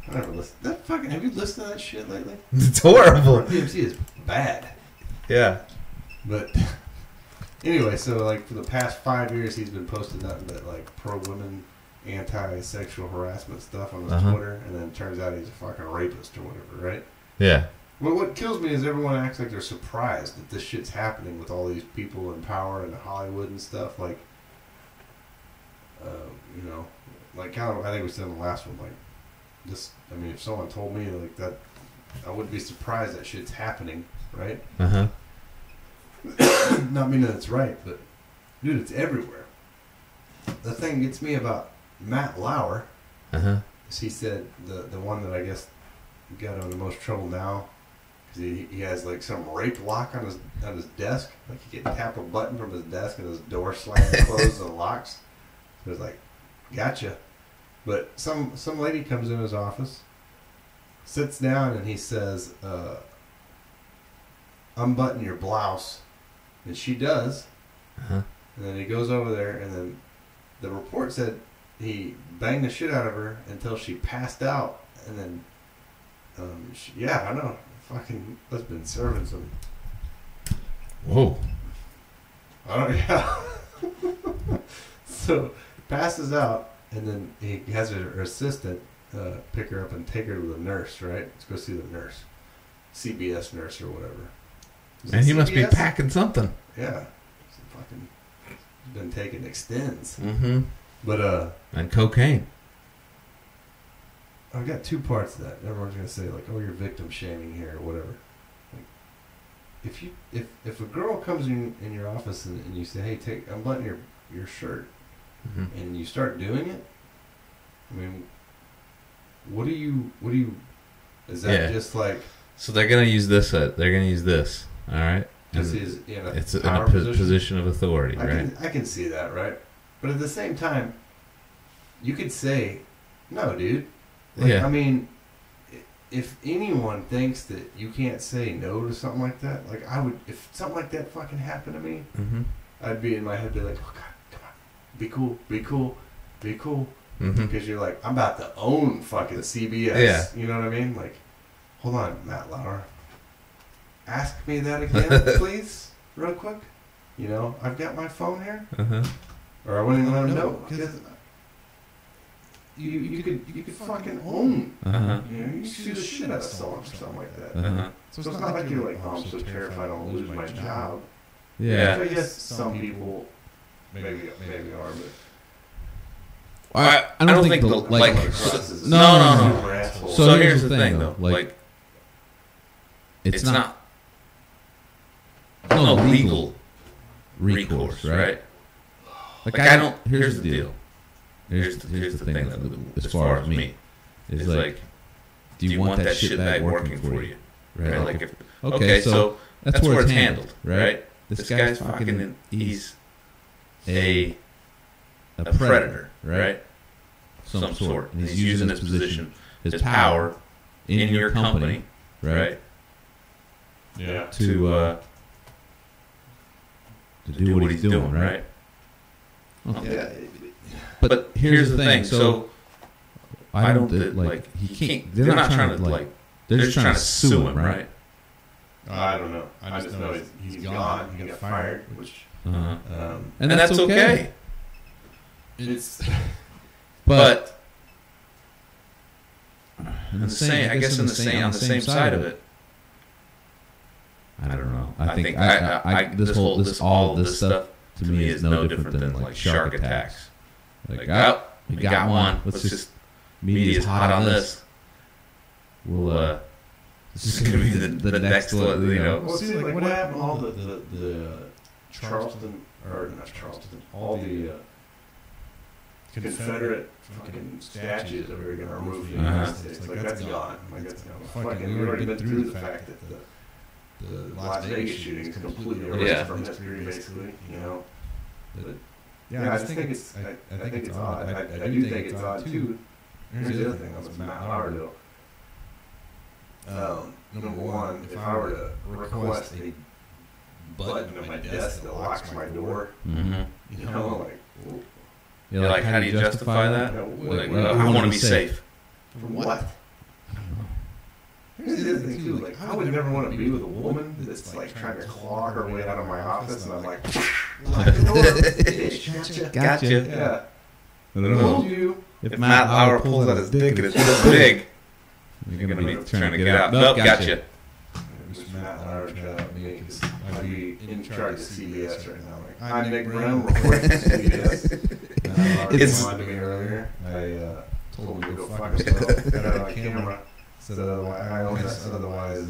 I never listened. That fucking. Have you listened to that shit lately? It's horrible. Run DMC is bad. Yeah. But anyway, so like for the past 5 years, he's been posting nothing but like pro-women, anti-sexual harassment stuff on his Twitter, and then it turns out he's a fucking rapist or whatever, right? Yeah. Well, what kills me is everyone acts like they're surprised that this shit's happening with all these people in power and Hollywood and stuff. Like, you know, like kind of, I think we said in the last one, like, this. I mean, if someone told me like that, I wouldn't be surprised that shit's happening, right? Uh huh. Not meaning that it's right, but dude, it's everywhere. The thing gets me about Matt Lauer is he said the one that I guess got him in the most trouble now because he has like some rape lock on his desk. Like he can tap a button from his desk and his door slams closed and locks. So it's like, gotcha. But some lady comes in his office, sits down, and he says, unbutton your blouse. And she does. And then he goes over there, and then the report said he banged the shit out of her until she passed out. And then, yeah, I know. Fucking has been serving some. Whoa. I don't, yeah. So, passes out, and then he has her assistant pick her up and take her to the nurse, right? Let's go see the nurse. CBS nurse or whatever. And he must be packing something. Yeah. Fucking been taking extends. Mm-hmm. But and cocaine. I've got two parts to that. Everyone's gonna say like, "Oh, you're victim shaming here" or whatever. Like, if a girl comes in your office and you say, "Hey, unbutton your shirt," and you start doing it, I mean, what do you? Is that just like? So they're gonna use this. They're gonna use this. All right. It's in a position of authority, right? I can see that, right? But at the same time, you could say, "No, dude." Like, I mean, if anyone thinks that you can't say no to something like that, like I would, if something like that fucking happened to me, I'd be in my head, be like, "Oh God, come on, be cool, be cool, be cool," because you're like, I'm about to own fucking CBS. Yeah. You know what I mean? Like, hold on, Matt Lauer. Ask me that again, please, real quick. You know, I've got my phone here, or I wouldn't even let him know because you could fucking own. You know, you sue the shit out of someone for something like that. So it's not like you're like, "Oh, I'm so terrified I'll lose my job." Yeah. Which I guess some people maybe are, but I don't think no. So here's the thing, though. Like, it's not legal recourse, right? Like I don't. Here's the deal. Here's the thing. As far as me, is like, do you want that shitbag working for you? Right? Like, if, okay, so that's where it's handled, right? This guy's fucking. He's a predator, right? Some sort. And he's using his position, his power in your company, right? Yeah. To do what he's doing, right? Okay. Yeah. But here's the thing. So I don't like he can't. They're not trying to like. They're just trying to sue him, right? I don't know. I just know he's gone. He got fired, which and that's okay. It's but in the same, I guess on the same side of it. I don't know. I think all this stuff to me is no different than like shark attacks. Like, oh, we got one. Let's just media's hot on this. We'll this is gonna be the next one, you know. Well, see, like what happened to all the Charleston or not Charleston, all the Confederate fucking statues that we were gonna remove from the United States. Like that's gone. Like that's gone. Fucking, we've already been through the fact that the Las Vegas shooting is completely erased from history, basically. You know. But yeah, I just think it's. I think it's odd. I do think it's odd too. Here's the other thing on this Matt Lauer deal. Number one, if I were to request a button at my desk that locks my door, you know, like. You're like, how do you justify that? Like, I want to be safe. For what? Here's the other thing too. Like, I would never want to be with a woman that's like trying to claw her way out of my office, and I'm like, lock the door, bitch, gotcha. Yeah. And then Told you. If Matt Lauer pulls out his dick and it's this big, you're gonna be trying to get out. Nope, gotcha. Just Matt Lauer tried out me because I'd be in charge of CBS right now. Like, I'm Nick Brown, reporting for CBS. It's on to me earlier. I told him to go fuck himself. Got it on camera. Said otherwise,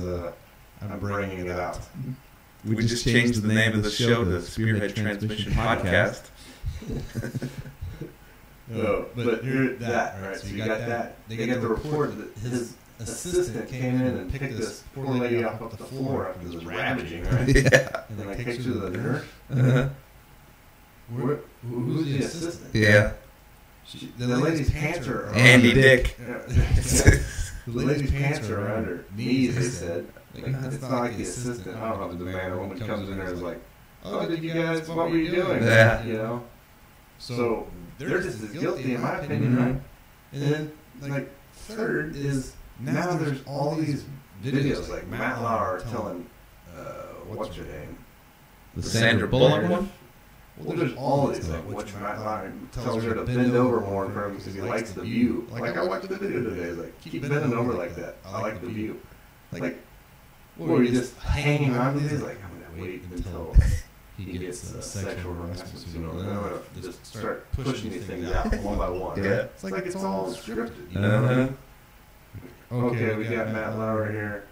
I'm bringing it out. We just changed the name of the show to Spearhead Transmission Podcast. No, but you're that, right? So you got that. They got the report that his assistant came in and picked this poor lady off the floor after it was ravaging, right? Yeah. And then kicked her to the nurse. Who's the assistant? Yeah. The lady's pants are around Andy Dick. The lady's pants are around her knees, they said. Like, it's not like the assistant. I don't know if the man or woman comes in there and is like, oh, did you guys, what were you doing? Yeah. You know? So they're just as guilty, in my opinion, right? And then, like, third is now there's all these videos, like Matt Lauer telling, what's her name? The Sandra Bullock one? Well, there's all these, like, which Matt Lauer tells her to bend over more in front of him because he likes the view. Like, I watched the video today, it's like, keep bending over like that. I like the view. Like, what were you just hanging on to these? Like, I'm going to wait until he gets sexual harassment, you know, and then I'm going to just start pushing these things out one by one. Yeah. It's like it's all scripted, you know? Okay, we got Matt Lauer here.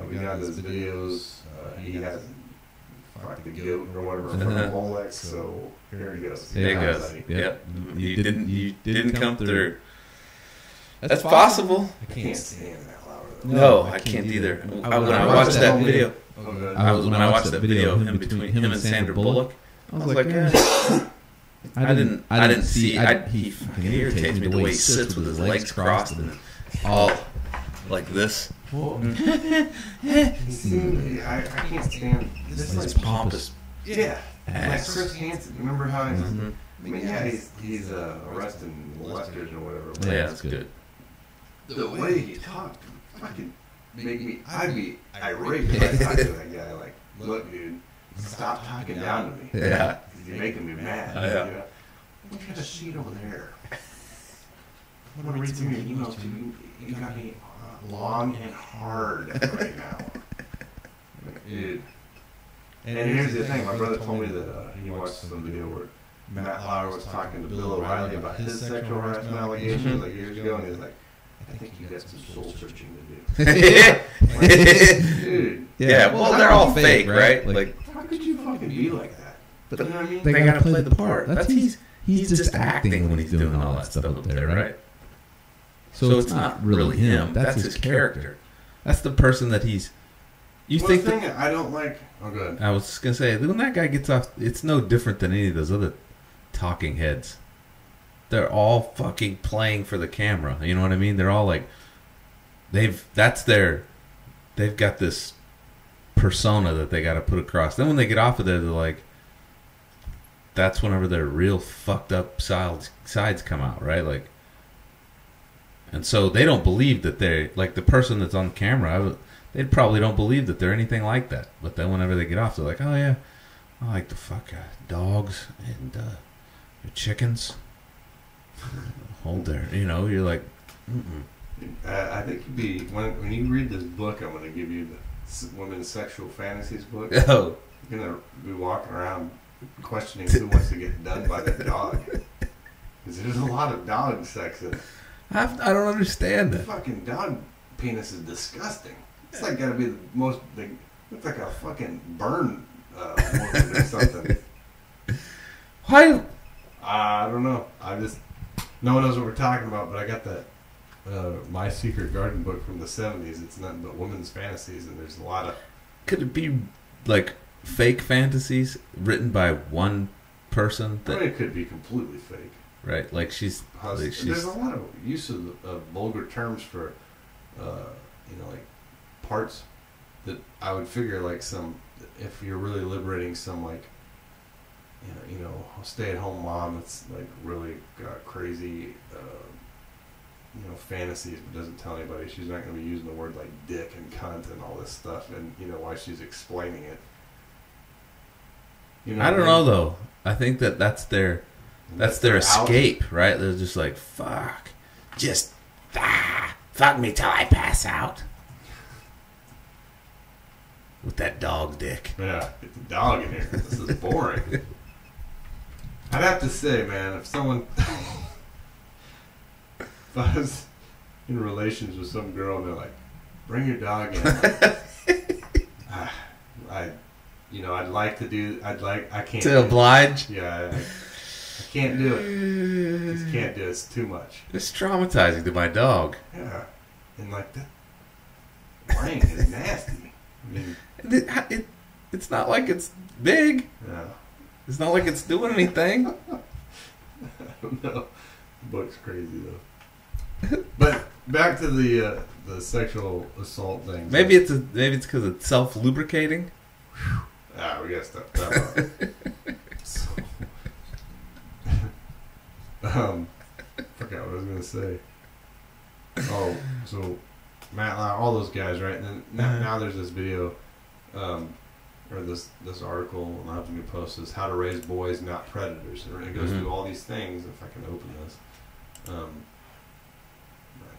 We got his videos. He has the goat or whatever from Molex, so here he goes. There he goes. Yep. You didn't come through. That's possible. I can't stand Matt Lauer though. No, I can't either. When I watched that video, when I watched that video of him between him and Sandra Bullock, I was like, I didn't see. He fucking irritates me the way he sits with his legs crossed and all like this. Well, I can't stand this like pompous. Yeah, like Chris Hansen. Remember how he's? I mean, yeah, he's arresting molesters or whatever. Yeah, that's good. The way he talked, fucking make me. I'd be irate if I talked to that guy. Like, look, dude, stop talking down to me. Yeah, you're making me mad. Yeah. You know? Look at the sheet over there. I'm gonna read through your emails to you. You got me long and hard right now. Dude. And here's the thing, my brother told me that he watched some video where Matt Lauer was talking to Bill O'Reilly about his sexual harassment allegations like years ago, and he was like, I think you got some soul searching to do. Like, dude. Yeah, well, they're all fake, right? Like, how could you fucking be like that? But You know what I mean? they gotta play the part. That's he's just acting when he's doing all that stuff up there, right? So it's not really him. That's his character. That's the person that he's. You Well, think the thing I don't like. Oh, good. I was just gonna say when that guy gets off, it's no different than any of those other talking heads. They're all fucking playing for the camera. You know what I mean? They're all like, they've got this persona that they got to put across. Then when they get off of there, they're like, that's whenever their real fucked up sides come out, right? Like, and so they don't believe that they're like the person that's on camera. They probably don't believe that they're anything like that. But then whenever they get off, they're like, oh yeah, I like the dogs and chickens. Hold there, you're like, I think you'd be when you read this book. I'm going to give you the Women's Sexual Fantasies book. Oh, You're going to be walking around questioning who wants to get done by the dog. Because there's a lot of dog sex in it. I don't understand The it. fucking dog penis is disgusting. It's like got to be the most big. Looks like a fucking burn organ or something. Why? I don't know. No one knows what we're talking about, but I got that My Secret Garden book from the 70s. It's nothing but women's fantasies, and there's a lot of... Could it be like fake fantasies written by one person? I mean, it could be completely fake. Right, like she's there's a lot of use of vulgar terms for, like parts that I would figure like if you're really liberating some like, stay-at-home mom that's like really got crazy, fantasies but doesn't tell anybody. She's not going to be using the word like dick and cunt and all this stuff, and why she's explaining it. I don't know though. I think that's their escape, right? They're just like, fuck, just fuck me till I pass out with that dog dick. Yeah, get the dog in here. This is boring. I'd have to say, man, if I was in relations with some girl and they're like, bring your dog in, I'd like to do. I can't to oblige. Yeah, I can't do it. Just can't do it. It's too much. It's traumatizing to my dog. Yeah, and like that ring is nasty. I mean, it's not like it's big. Yeah. It's not like it's doing anything. I don't know. The book's crazy though. But back to the sexual assault thing. Maybe it's because it's self-lubricating. We gotta stop that one. Forgot what I was gonna say. Oh, so Matt, all those guys, right? And then now there's this video, or this article, and I'll have to post this: how to raise boys, not predators. And it goes through all these things. If I can open this, I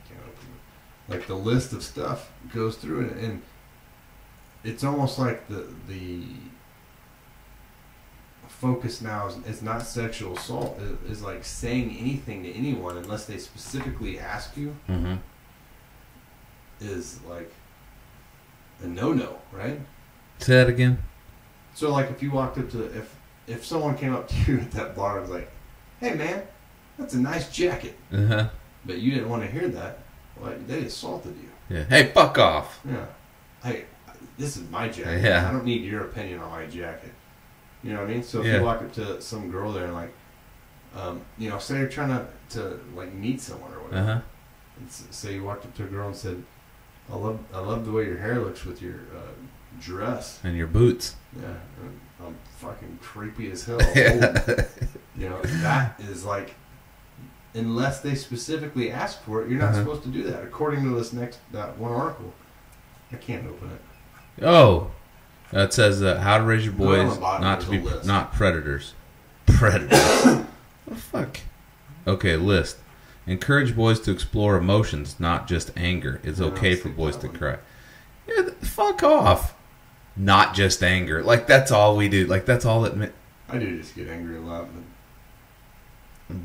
can't open it. Like the list of stuff goes through it, and it's almost like the focus now is not sexual assault. Is like saying anything to anyone unless they specifically ask you. Mm-hmm. Is like a no-no, right? Say that again. So like if you walked up to if someone came up to you at that bar and was like, "Hey man, that's a nice jacket," but you didn't want to hear that, well, they assaulted you. Yeah. Hey, fuck off. Yeah. Hey, this is my jacket. Yeah. I don't need your opinion on my jacket. You know what I mean? So if Yeah. you walk up to some girl there and like, say you're trying to like meet someone or whatever, and say you walked up to a girl and said, I love the way your hair looks with your dress And your boots. Yeah, I'm fucking creepy as hell. Yeah. That is like, unless they specifically ask for it, you're not supposed to do that. According to that one article, I can't open it. Oh, it says how to raise your boys not to be not predators. Predators. What the fuck? Okay, list. Encourage boys to explore emotions, not just anger. It's okay for boys to cry. Yeah, fuck off. Not just anger. Like, that's all we do. Like, that's all it... I do just get angry a lot, but...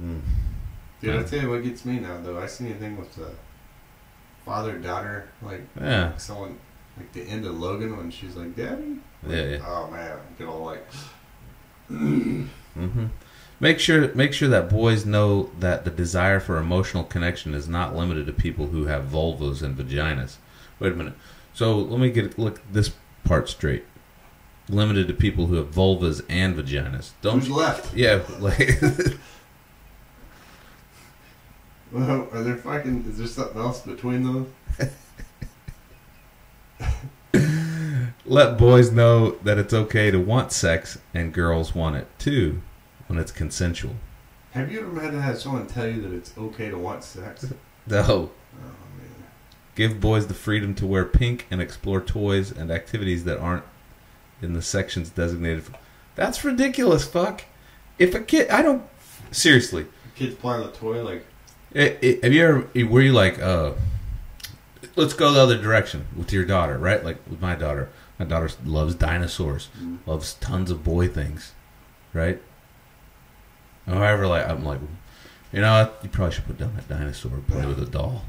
Dude, I tell you what gets me now, though. I see anything with father-daughter, like someone... Like the end of Logan when she's like, Daddy? Like, Yeah. Oh, man. I get all like... Mm-hmm. Make sure that boys know that the desire for emotional connection is not limited to people who have vulvas and vaginas. Wait a minute. So let me look this part straight. Limited to people who have vulvas and vaginas. Who's left? Yeah, like. Well, is there something else between those? Let boys know that it's okay to want sex and girls want it too when it's consensual. Have you ever had someone tell you that it's okay to want sex? No. Oh, man. Give boys the freedom to wear pink and explore toys and activities that aren't in the sections designated for. That's ridiculous, fuck. If a kid, seriously. Kids playing with a toy, like. Have you ever, were you like, let's go the other direction with your daughter, right? Like with my daughter. My daughter loves dinosaurs, loves tons of boy things, right? However, like, I'm like, you know what? You probably should put down that dinosaur and play with a doll.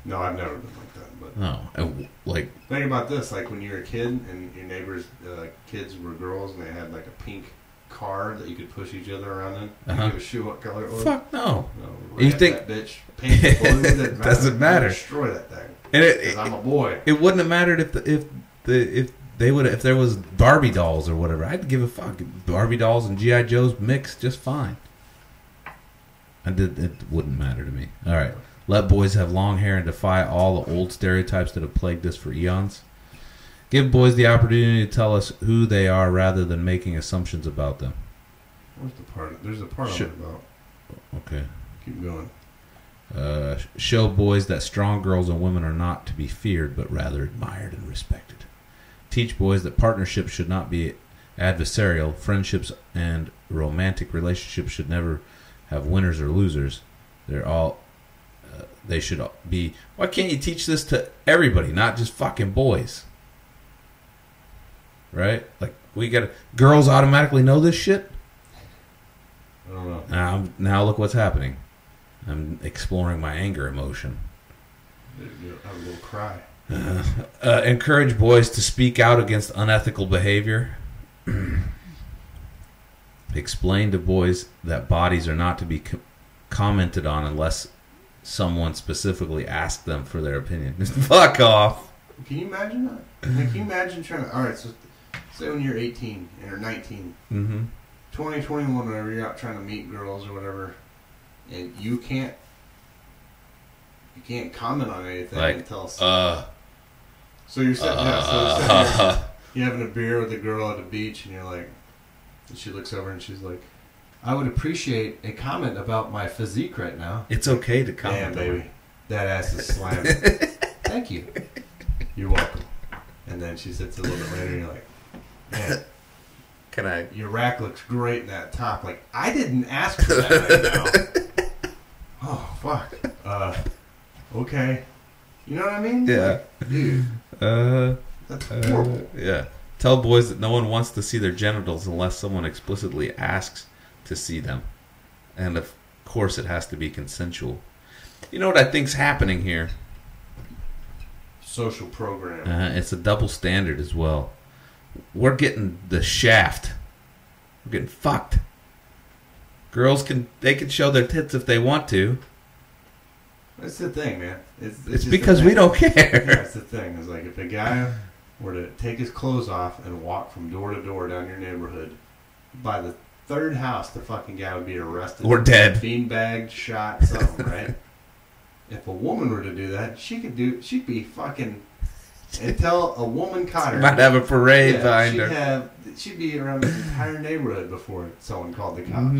No, I've never been like that. But no, and, like, think about this: like when you were a kid and your neighbors' kids were girls, and they had like a pink car that you could push each other around in. You give a shoe what color it was? Fuck no. You think that bitch paint it blue? It doesn't matter. Destroy that thing. And I'm a boy. It wouldn't have mattered if there was Barbie dolls or whatever. I'd give a fuck. Barbie dolls and GI Joes mixed just fine. It wouldn't matter to me. All right. Let boys have long hair and defy all the old stereotypes that have plagued us for eons. Give boys the opportunity to tell us who they are rather than making assumptions about them. What's the part? There's a part on it about. Okay. Keep going. Show boys that strong girls and women are not to be feared, but rather admired and respected. Teach boys that partnerships should not be adversarial. Friendships and romantic relationships should never have winners or losers. They should be. Why can't you teach this to everybody, not just fucking boys? Right? Like, girls automatically know this shit? I don't know. Now look what's happening. I'm exploring my anger emotion. Have a little cry. Encourage boys to speak out against unethical behavior. Explain to boys that bodies are not to be commented on unless someone specifically asks them for their opinion. Just fuck off. Can you imagine that? Like, can you imagine trying to... Alright, so say when you're 18 or 19, 20, 21, whenever you're out trying to meet girls or whatever, and you can't comment on anything until... So you're sitting there, you're having a beer with a girl at the beach, and you're like... And she looks over and she's like, I would appreciate a comment about my physique right now. It's okay to comment. Damn, baby. That ass is slamming. Thank you. You're welcome. And then she sits a little bit later and you're like, man, your rack looks great in that top. Like, I didn't ask for that right now. Oh, fuck. Okay. You know what I mean? Yeah. Like, dude. That's horrible. Yeah. Tell boys that no one wants to see their genitals unless someone explicitly asks to see them. And of course it has to be consensual. You know what I think's happening here? Social program. It's a double standard as well. We're getting the shaft. We're getting fucked. Girls can show their tits if they want to. That's the thing, man. It's because we don't care. That's the thing. It's like if a guy were to take his clothes off and walk from door to door down your neighborhood, by the third house, the fucking guy would be arrested. Or dead. Beanbagged, shot, something, right? If a woman were to do that, she'd be fucking, until a woman caught her. Might have a parade behind her. She'd be around the entire neighborhood before someone called the cops.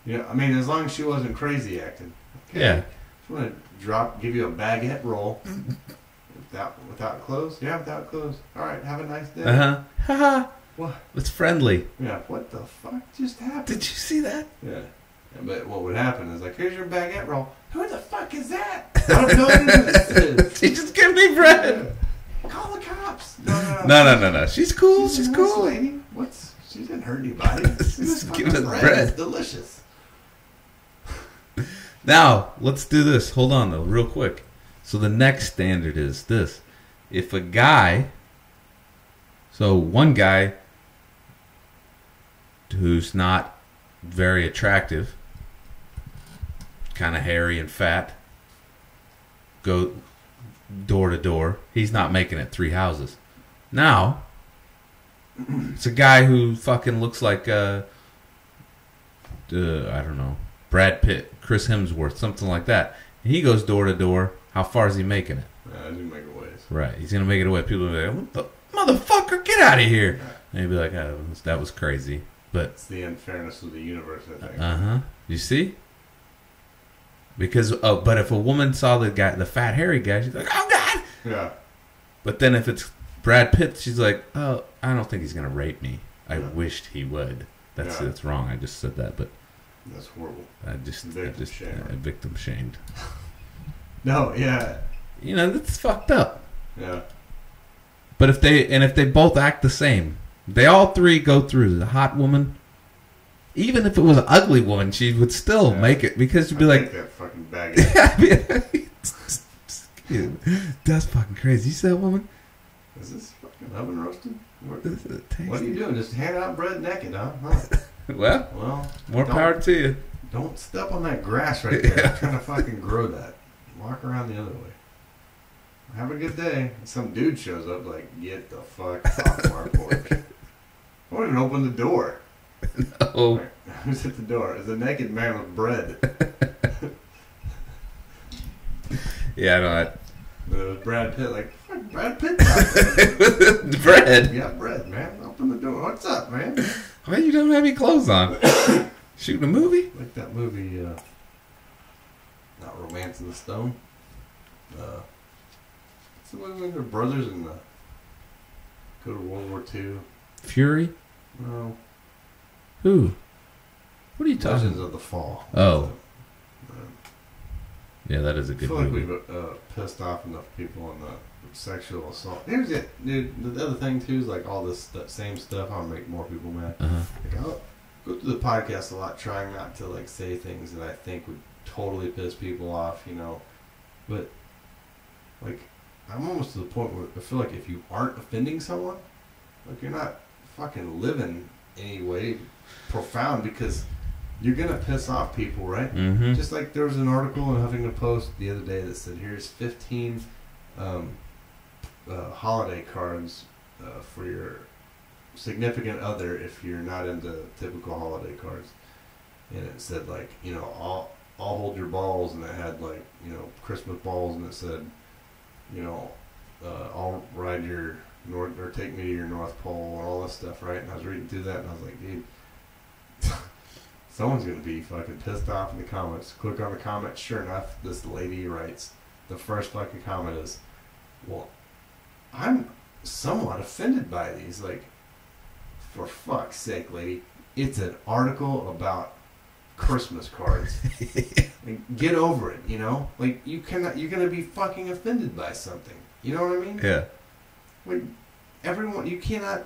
You know, I mean, as long as she wasn't crazy acting. Okay. Yeah. Just want to give you a baguette roll. Without clothes? Yeah, without clothes. All right, have a nice day. Haha. What? It's friendly. Yeah, what the fuck just happened? Did you see that? Yeah. But what would happen is like, here's your baguette roll. Who the fuck is that? I don't know who this is. She just give me bread. Yeah. Call the cops. No. She's cool. She's cool. Lady. She didn't hurt anybody. Just give us bread. It's delicious. Now, let's do this. Hold on, though, real quick. So the next standard is this. If a guy... So one guy who's not very attractive, kind of hairy and fat, go door to door. He's not making it 3 houses. Now, it's a guy who fucking looks like, I don't know, Brad Pitt, Chris Hemsworth, something like that. And he goes door to door. How far is he making it? He's gonna make it ways. Right. He's going to make it away. People will be like, what the motherfucker, get out of here. And he'll be like, oh, that was crazy. But it's the unfairness of the universe, I think. Uh-huh. You see? Because, but if a woman saw the fat hairy guy, she's like, oh, God! Yeah. But then if it's Brad Pitt, she's like, oh, I don't think he's going to rape me. I wished he would. That's wrong. I just said that, but... That's horrible. I victim shamed. No, yeah. You know, that's fucked up. Yeah. But if they both act the same, they all three go through. The hot woman, even if it was an ugly woman, she would still make it because she'd be like, that fucking bag. That's fucking crazy. You see that woman? Is this fucking oven roasted? What are you doing? Just hand out bread naked, huh? Well, more power to you. Don't step on that grass right there. I'm trying to fucking grow that. Walk around the other way. Have a good day. Some dude shows up like, get the fuck off our porch. I wouldn't open the door. No. Who's at the door? It's a naked man with bread. Yeah, I know. But it was Brad Pitt, like, fuck Brad Pitt. Bread? Yeah, bread, man. Open the door. What's up, man? Why you don't have any clothes on? Shooting a movie? Like that movie, not Romance in the Stone. It's the movie with their brothers and go to World War II. Fury? No. Who? What are you talking Legends of the Fall. Oh. Yeah, that is a good movie. I feel like we've pissed off enough people on the sexual assault. Here's it, dude. The other thing, too, is like all this same stuff. I'll make more people mad. Uh-huh. Like, I'll go through the podcast a lot trying not to like say things that I think would totally piss people off, you know. But, like, I'm almost to the point where I feel like if you aren't offending someone, like, you're not fucking living any way profound because you're going to piss off people, right? Mm-hmm. Just like there was an article in Huffington Post the other day that said, here's 15 holiday cards for your significant other if you're not into typical holiday cards. And it said, like, you know, I'll hold your balls, and it had, like, you know, Christmas balls, and it said, you know, I'll ride your north, or take me to your North Pole, and all this stuff, right? And I was reading through that, and I was like, dude, someone's going to be fucking pissed off in the comments. Click on the comments. Sure enough, this lady writes, the first fucking comment is, well, I'm somewhat offended by these. Like, for fuck's sake, lady, it's an article about Christmas cards. Like, get over it, you know? Like, you're going to be fucking offended by something. You know what I mean? Yeah. Like, everyone, you cannot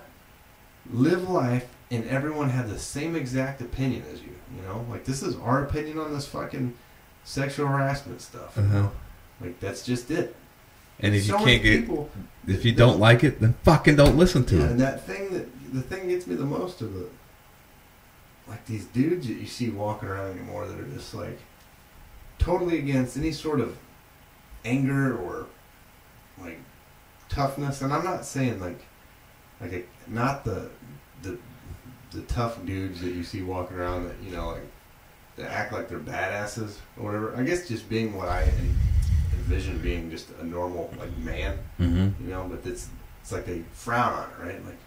live life and everyone have the same exact opinion as you, you know? Like, this is our opinion on this fucking sexual harassment stuff. You know? Like, that's just it. And if so you can't get, if you don't like it, then fucking don't listen to it. And the thing gets me the most of the, like, these dudes that you see walking around anymore that are just, like, totally against any sort of anger or, like, toughness. And I'm not saying, not the tough dudes that you see walking around that, you know, like, that act like they're badasses or whatever. I guess just being what I envision being just a normal, like, man, you know, but it's like they frown on it, right? Like,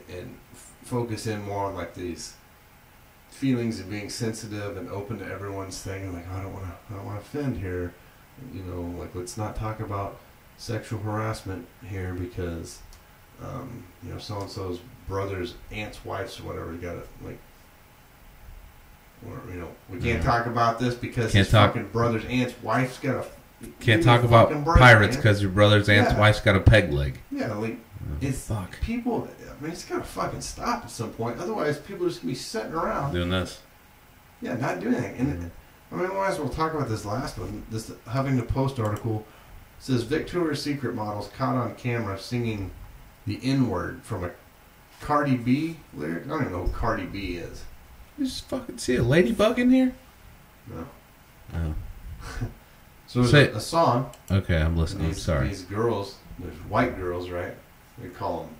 and focus in more on, like, these feelings of being sensitive and open to everyone's thing. Like, I don't want to offend here, you know, like, let's not talk about sexual harassment here because, you know, so-and-so's brother's aunt's wife's or whatever, you gotta, like, or, you know, we can't talk about this because his fucking brother's aunt's wife's got a... Can't talk about pirates because your brother's aunt's wife's got a peg leg. Yeah, like, it's people... I mean, it's got to fucking stop at some point. Otherwise, people are just going to be sitting around. Doing this. Yeah, not doing anything. And, I mean, we might as well talk about this last one. This Huffington Post article says Victoria's Secret models caught on camera singing the N-word from a Cardi B lyric. I don't even know who Cardi B is. You just fucking see a ladybug in here? No. Oh. So there's a song. Okay, I'm listening. I'm sorry. These girls, there's white girls, right? They call them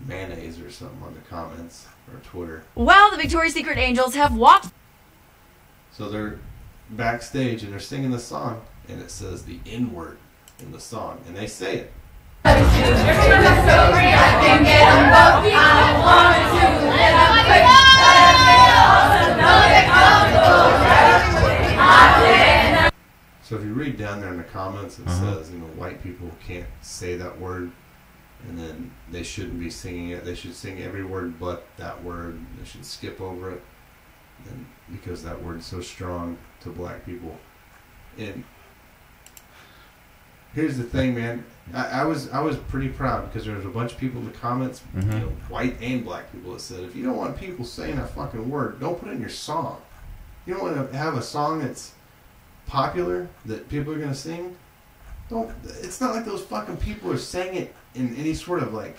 mayonnaise or something on the comments or Twitter. Well, the Victoria's Secret Angels have walked. So they're backstage and they're singing the song, and it says the N-word in the song, and they say it. So if you read down there in the comments, it says, white people can't say that word, and then they shouldn't be singing it. They should sing every word but that word. They should skip over it, and because that word's so strong to black people. And here's the thing, man. I was pretty proud because there was a bunch of people in the comments, white and black people, that said, if you don't want people saying that fucking word, don't put it in your song. You don't want to have a song that's popular that people are gonna sing. Don't. It's not like those fucking people are saying it in any sort of like.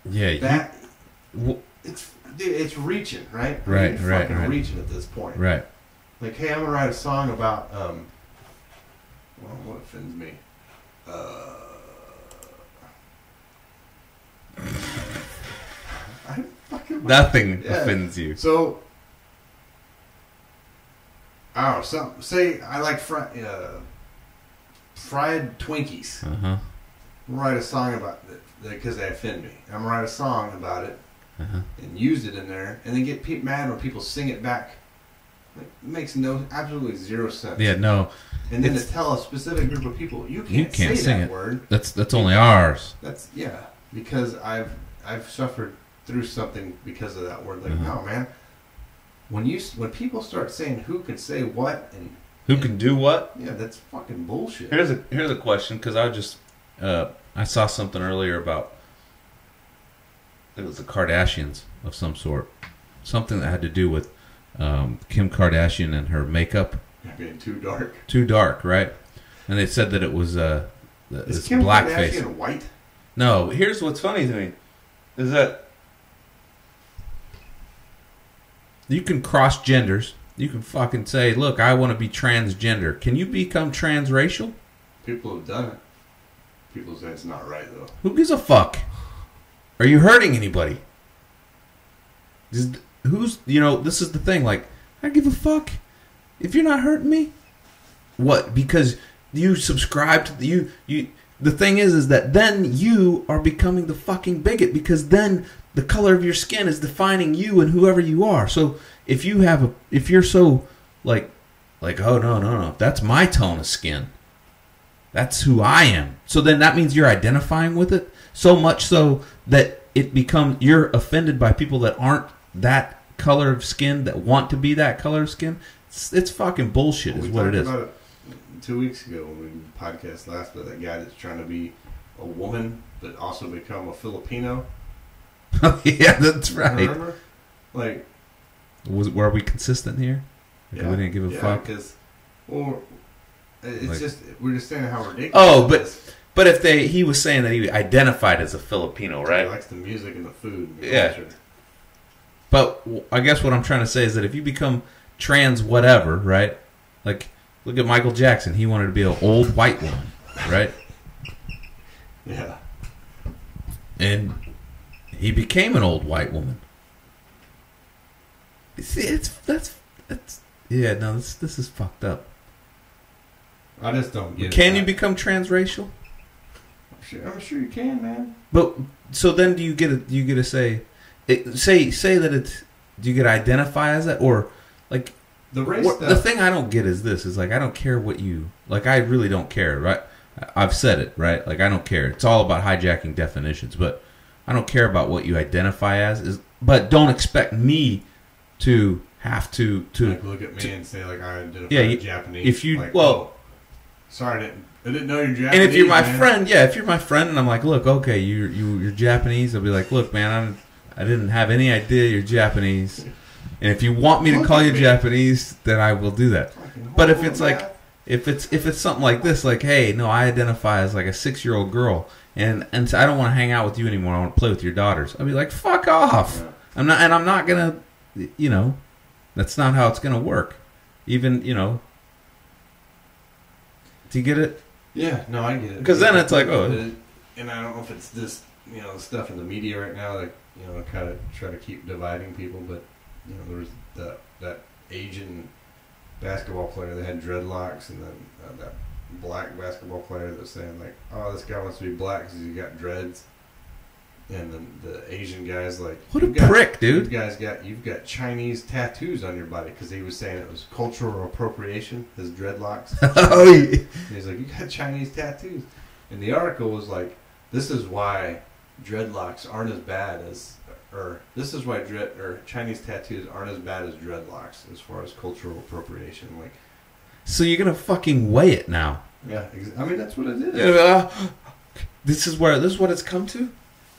Yeah. That. It's reaching, right? Right. Reaching at this point. Right. Like, hey, I'm gonna write a song about well, what offends me? Nothing offends you. So. Oh, say I like fried Twinkies. Uh-huh. I'm gonna write a song about it because they offend me. I'm gonna write a song about it and use it in there, and then get mad when people sing it back. It makes absolutely zero sense. Yeah, no. And then to tell a specific group of people, you can't say sing that it. word. That's only ours. That's because I've suffered through something because of that word. Like, no, man. When people start saying who can say what and who can do what, that's fucking bullshit. Here's a question, because I saw something earlier about it was the Kardashians of some sort, something that had to do with Kim Kardashian and her makeup being too dark. Too dark, right? And they said that it was is Kim blackface. Kardashian white? No. Here's what's funny to me is that. You can cross genders. You can fucking say, look, I want to be transgender. Can you become transracial? People have done it. People say it's not right, though. Who gives a fuck? Are you hurting anybody? This is the thing. Like, I give a fuck if you're not hurting me. What? Because you subscribe to the thing is that then you are becoming the fucking bigot, because then the color of your skin is defining you and whoever you are. So if you're so like, oh no, that's my tone of skin. That's who I am. So then that means you're identifying with it so much so that you're offended by people that aren't that color of skin, that want to be that color of skin. It's fucking bullshit, is what it is. We talked about it 2 weeks ago when we podcast last about that guy that's trying to be a woman but also become a Filipino. Oh, yeah, that's right. Remember? Like, were we consistent here? We didn't give a fuck. Because, it's we're just saying how ridiculous. Oh, but if he was saying that he identified as a Filipino, right? He likes the music and the food and the culture. But I guess what I'm trying to say is that if you become trans whatever, right? Like, look at Michael Jackson. He wanted to be an old white woman, right? Yeah. And he became an old white woman. See, this is fucked up. I just don't get it. Can you become transracial? I'm sure you can, man. But so then do you get to say that it's, do you get to identify as that, or like the race stuff? The thing I don't get is this, is like, I don't care what you like. I really don't care, right? I've said it, right? Like, I don't care. It's all about hijacking definitions, but I don't care about what you identify as. But don't expect me to have to like, look at me and say, like, I identify as Japanese. If you like, sorry, I didn't know you're Japanese. And if you're my friend, if you're my friend, and I'm like, look, okay, you're Japanese, I'll be like, look, man, I didn't have any idea you're Japanese, and if you want me to call you Japanese, then I will do that. But if it's like, if it's something like this, like, hey, no, I identify as like a 6-year-old girl, and so I don't want to hang out with you anymore. I want to play with your daughters. I'd be like, fuck off. Yeah. I'm not gonna, that's not how it's gonna work. Even, do you get it? Yeah, no, I get it. Because then it's like, and I don't know if it's this, stuff in the media right now that, kind of try to keep dividing people, but, there was that Asian basketball player that had dreadlocks, and then that black basketball player that was saying, like, oh, this guy wants to be black because he's got dreads. And then the Asian guy's like, what a prick, dude. You've got Chinese tattoos on your body, because he was saying it was cultural appropriation, his dreadlocks. Oh, yeah. And he's like, you got Chinese tattoos. And the article was like, this is why dreadlocks aren't as bad as, or this is why Chinese tattoos aren't as bad as dreadlocks as far as cultural appropriation. Like, so you're gonna fucking weigh it now? Yeah, I mean that's what it is. This is what it's come to.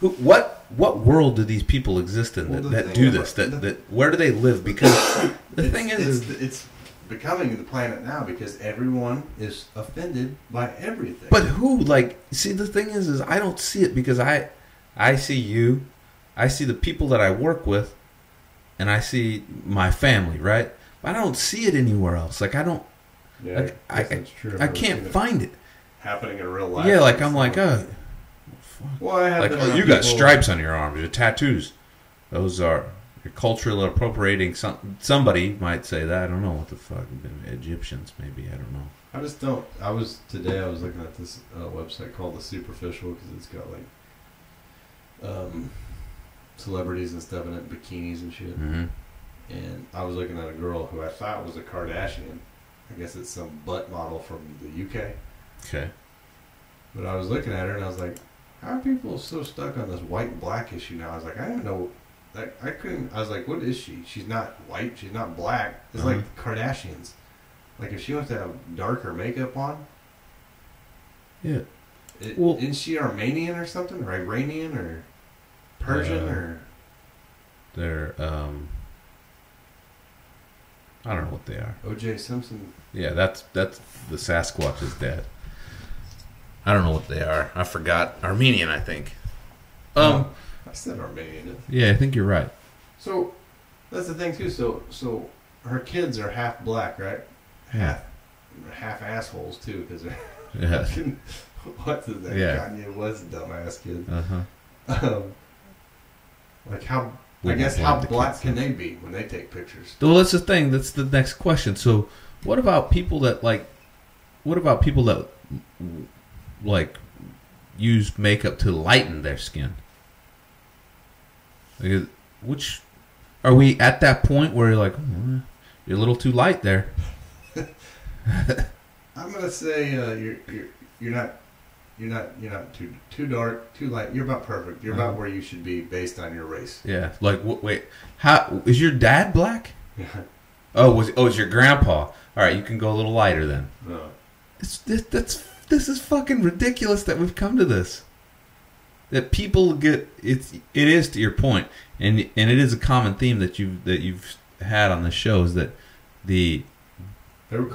What world do these people exist in that do this? That where do they live? Because the thing is, it's becoming the planet now because everyone is offended by everything. But who? Like, see, the thing is I don't see it because I see you, I see the people that I work with, and I see my family, right? But I don't see it anywhere else. Like, I don't. Yeah, that's true. I can't find it happening in real life. Yeah, like I'm like, oh. Well, I have like, oh, you got stripes on your arms, your tattoos. Those are you're culturally appropriating. Somebody might say that. I don't know what the fuck. Egyptians, maybe. I don't know. I just don't. I was looking at this website called The Superficial because it's got like celebrities and stuff in it, bikinis and shit. Mm-hmm. And I was looking at a girl who I thought was a Kardashian. I guess it's some butt model from the UK. Okay. But I was looking at her and I was like, how are people so stuck on this white and black issue now? I was like, I don't know. Like, I was like, what is she? She's not white. She's not black. It's like the Kardashians. Like, if she wants to have darker makeup on. Yeah. Isn't she Armenian or something? Or Iranian or Persian or? They're, I don't know what they are. O.J. Simpson. Yeah, that's the Sasquatch's dad. I don't know what they are. I forgot. Armenian, I think. I said Armenian. Yeah, I think you're right. So that's the thing too. So her kids are half black, right? Half assholes too, because they're what's his name? Yeah. Kanye was a dumbass kid. Like how? I guess how black can they be when they take pictures? Well, that's the thing. That's the next question. So, what about people that use makeup to lighten their skin? Which are we at that point where you're like, you're a little too light there? I'm gonna say you're not too dark, too light. You're about perfect. You're about where you should be based on your race. Yeah. Like, wait, how is your dad black? Yeah. It's your grandpa. All right, you can go a little lighter then. No. This is fucking ridiculous that we've come to this. That people get it is to your point, and it is a common theme that you've had on the shows, that the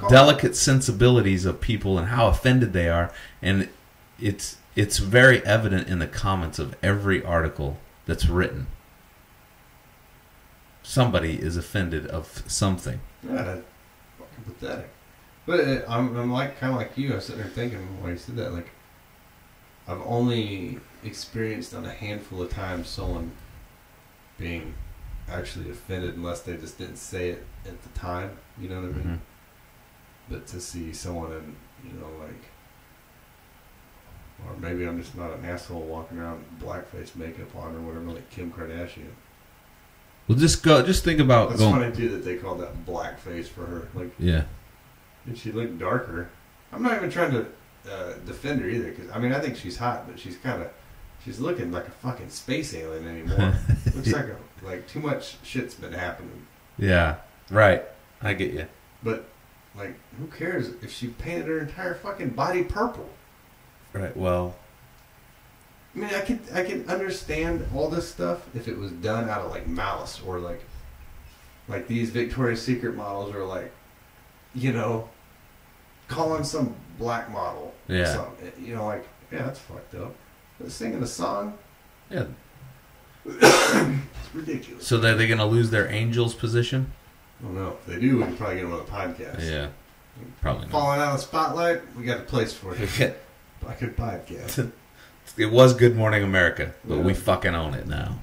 delicate sensibilities of people and how offended they are, and it's very evident in the comments of every article that's written. Somebody is offended of something. Yeah, that's fucking pathetic. But I'm like kind of like you. I was sitting there thinking while you said that, like, I've only experienced on a handful of times someone being actually offended, unless they just didn't say it at the time. You know what I mean? Mm-hmm. But to see someone in, like, or maybe I'm just not an asshole walking around with blackface makeup on or whatever, like Kim Kardashian. Well, just think about. That's funny too that they called that blackface for her. Like, yeah. And she looked darker. I'm not even trying to defend her either, because I mean I think she's hot, but she's looking like a fucking space alien anymore. Looks like too much shit's been happening. Yeah, right. I get you. But like, who cares if she painted her entire fucking body purple? Right. Well, I mean, I can understand all this stuff if it was done out of like malice, or like these Victoria's Secret models are like, calling some black model. Yeah. Something. You know, like, yeah, that's fucked up. But singing a song? Yeah. It's ridiculous. So are they going to lose their Angels position? I don't know. If they do, we can probably get them on the podcast. Yeah. Probably not. Falling out of the spotlight, we got a place for you. Fucking podcast. It was Good Morning America, but Yeah. we fucking own it now.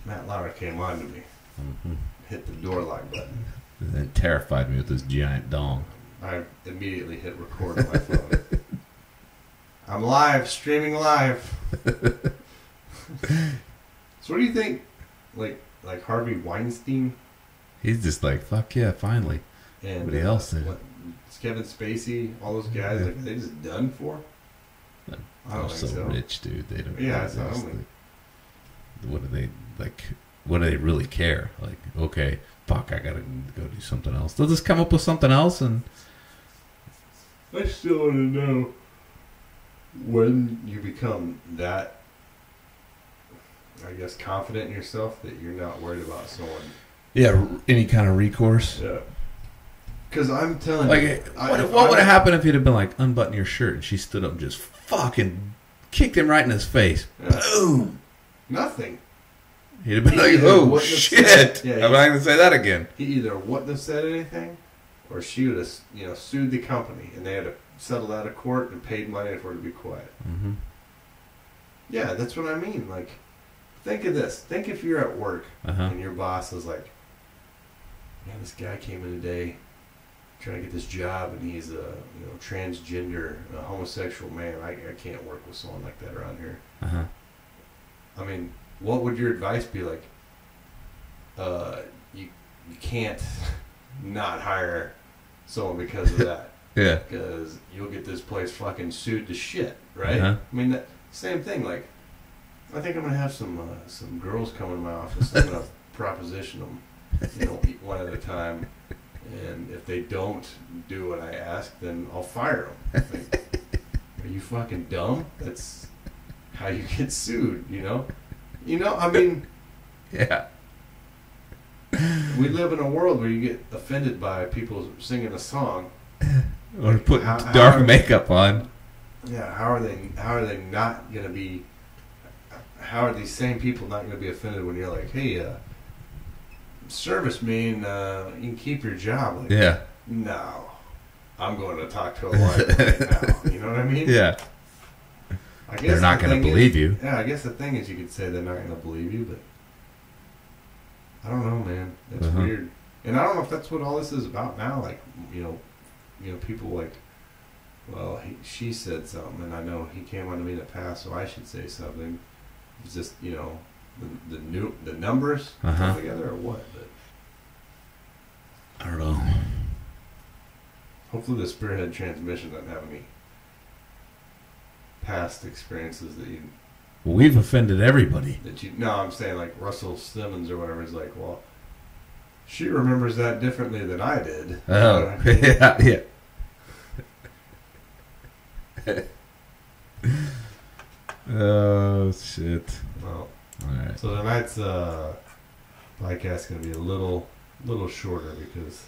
Matt Lauer came on to me. Mm-hmm. Hit the door lock button. And then terrified me with this giant dong. I immediately hit record on my phone. I'm live, streaming live. So what do you think? Like Harvey Weinstein? He's just like, fuck yeah, finally. And Everybody else did. Kevin Spacey, all those guys, like, are they just done for? I They're don't so think so. rich, dude. They don't. Yeah, they're it's just only. like, what do they like? What do they really care? Like, okay, fuck, I gotta go do something else. They'll just come up with something else, and I still want to know when you become that, I guess, confident in yourself that you're not worried about someone. yeah, any kind of recourse. Yeah. Because I'm telling Like, you, what would have happened if you'd have been like, unbutton your shirt, and she stood up and just fucking kicked him right in his face? Yeah. Boom! Nothing. He'd have been He like, either oh wouldn't have shit! said- yeah, I'm not gonna say that again. He either wouldn't have said anything, or she would have, sued the company, and they had to settle out of court and paid money for her to be quiet. Mm-hmm. Yeah, that's what I mean. Like, think of this. Think if you're at work and your boss is like, "Man, this guy came in today, trying to get this job, and he's a transgender, a homosexual man. I can't work with someone like that around here." Uh-huh. I mean, what would your advice be? Like, you can't not hire someone because of that. Yeah. Because you'll get this place fucking sued to shit, right? Uh-huh. I mean, same thing. Like, I think I'm gonna have some girls come in my office. I'm gonna proposition them, one at a time. And if they don't do what I ask, then I'll fire them. Like, are you fucking dumb? That's how you get sued, I mean, Yeah. we live in a world where you get offended by people singing a song. Or put How dark are- makeup on. Yeah, how are they not gonna be? How are these same people not gonna be offended when you're like, hey, service me and you can keep your job? Like, Yeah. no, I'm going to talk to a lawyer right now. You know what I mean? Yeah. I guess They're not the going to thing believe is- you. Yeah, I guess the thing is you could say they're not going to believe you, but I don't know, man. It's Uh-huh. weird, and I don't know if that's what all this is about now. Like, people like, well, she said something, and I know he came on to me in the past, so I should say something. It's just the numbers come together or what? But I don't know. hopefully the Spearhead Transmission doesn't have any past experiences that We've offended everybody. no, I'm saying like Russell Simmons or whatever is like, well, she remembers that differently than I did. Oh, You know what I mean? yeah. Oh, shit. Well, All right. so tonight's podcast is going to be a little shorter because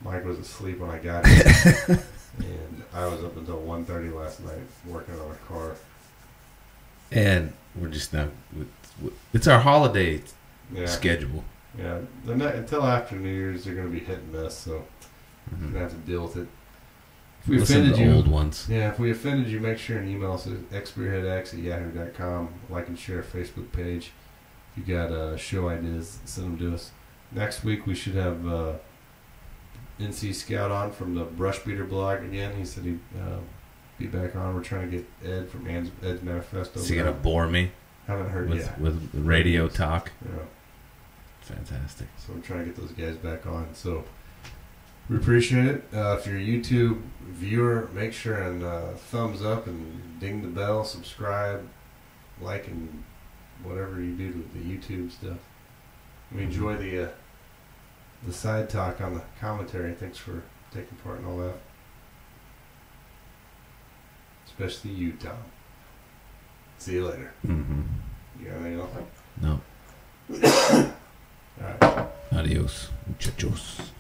Mike was asleep when I got here. And I was up until 1:30 last night working on a car. And we're just now, it's our holiday Yeah. schedule. Yeah. Until after New Year's, they're going to be hit and miss, so Mhm. you're going to have to deal with it. If we Listen to offended the you, old ones. yeah, if we offended you, make sure and email us at xspearheadx@yahoo.com. Like and share our Facebook page. If you got show ideas, send them to us. Next week we should have NC Scout on from the Brush Beater blog again. He said he'd be back on. We're trying to get Ed from Ed's Manifesto. Is he going to bore me Haven't heard yet. with radio talk? Yeah. Fantastic. So we're trying to get those guys back on. So we appreciate it. If you're a YouTube viewer, make sure and thumbs up and ding the bell, subscribe, like, and whatever you do with the YouTube stuff. We enjoy the side talk on the commentary. Thanks for taking part in all that. Especially you, Tom. See you later. Mm-hmm. You got anything else? No. All right. Adios, muchachos.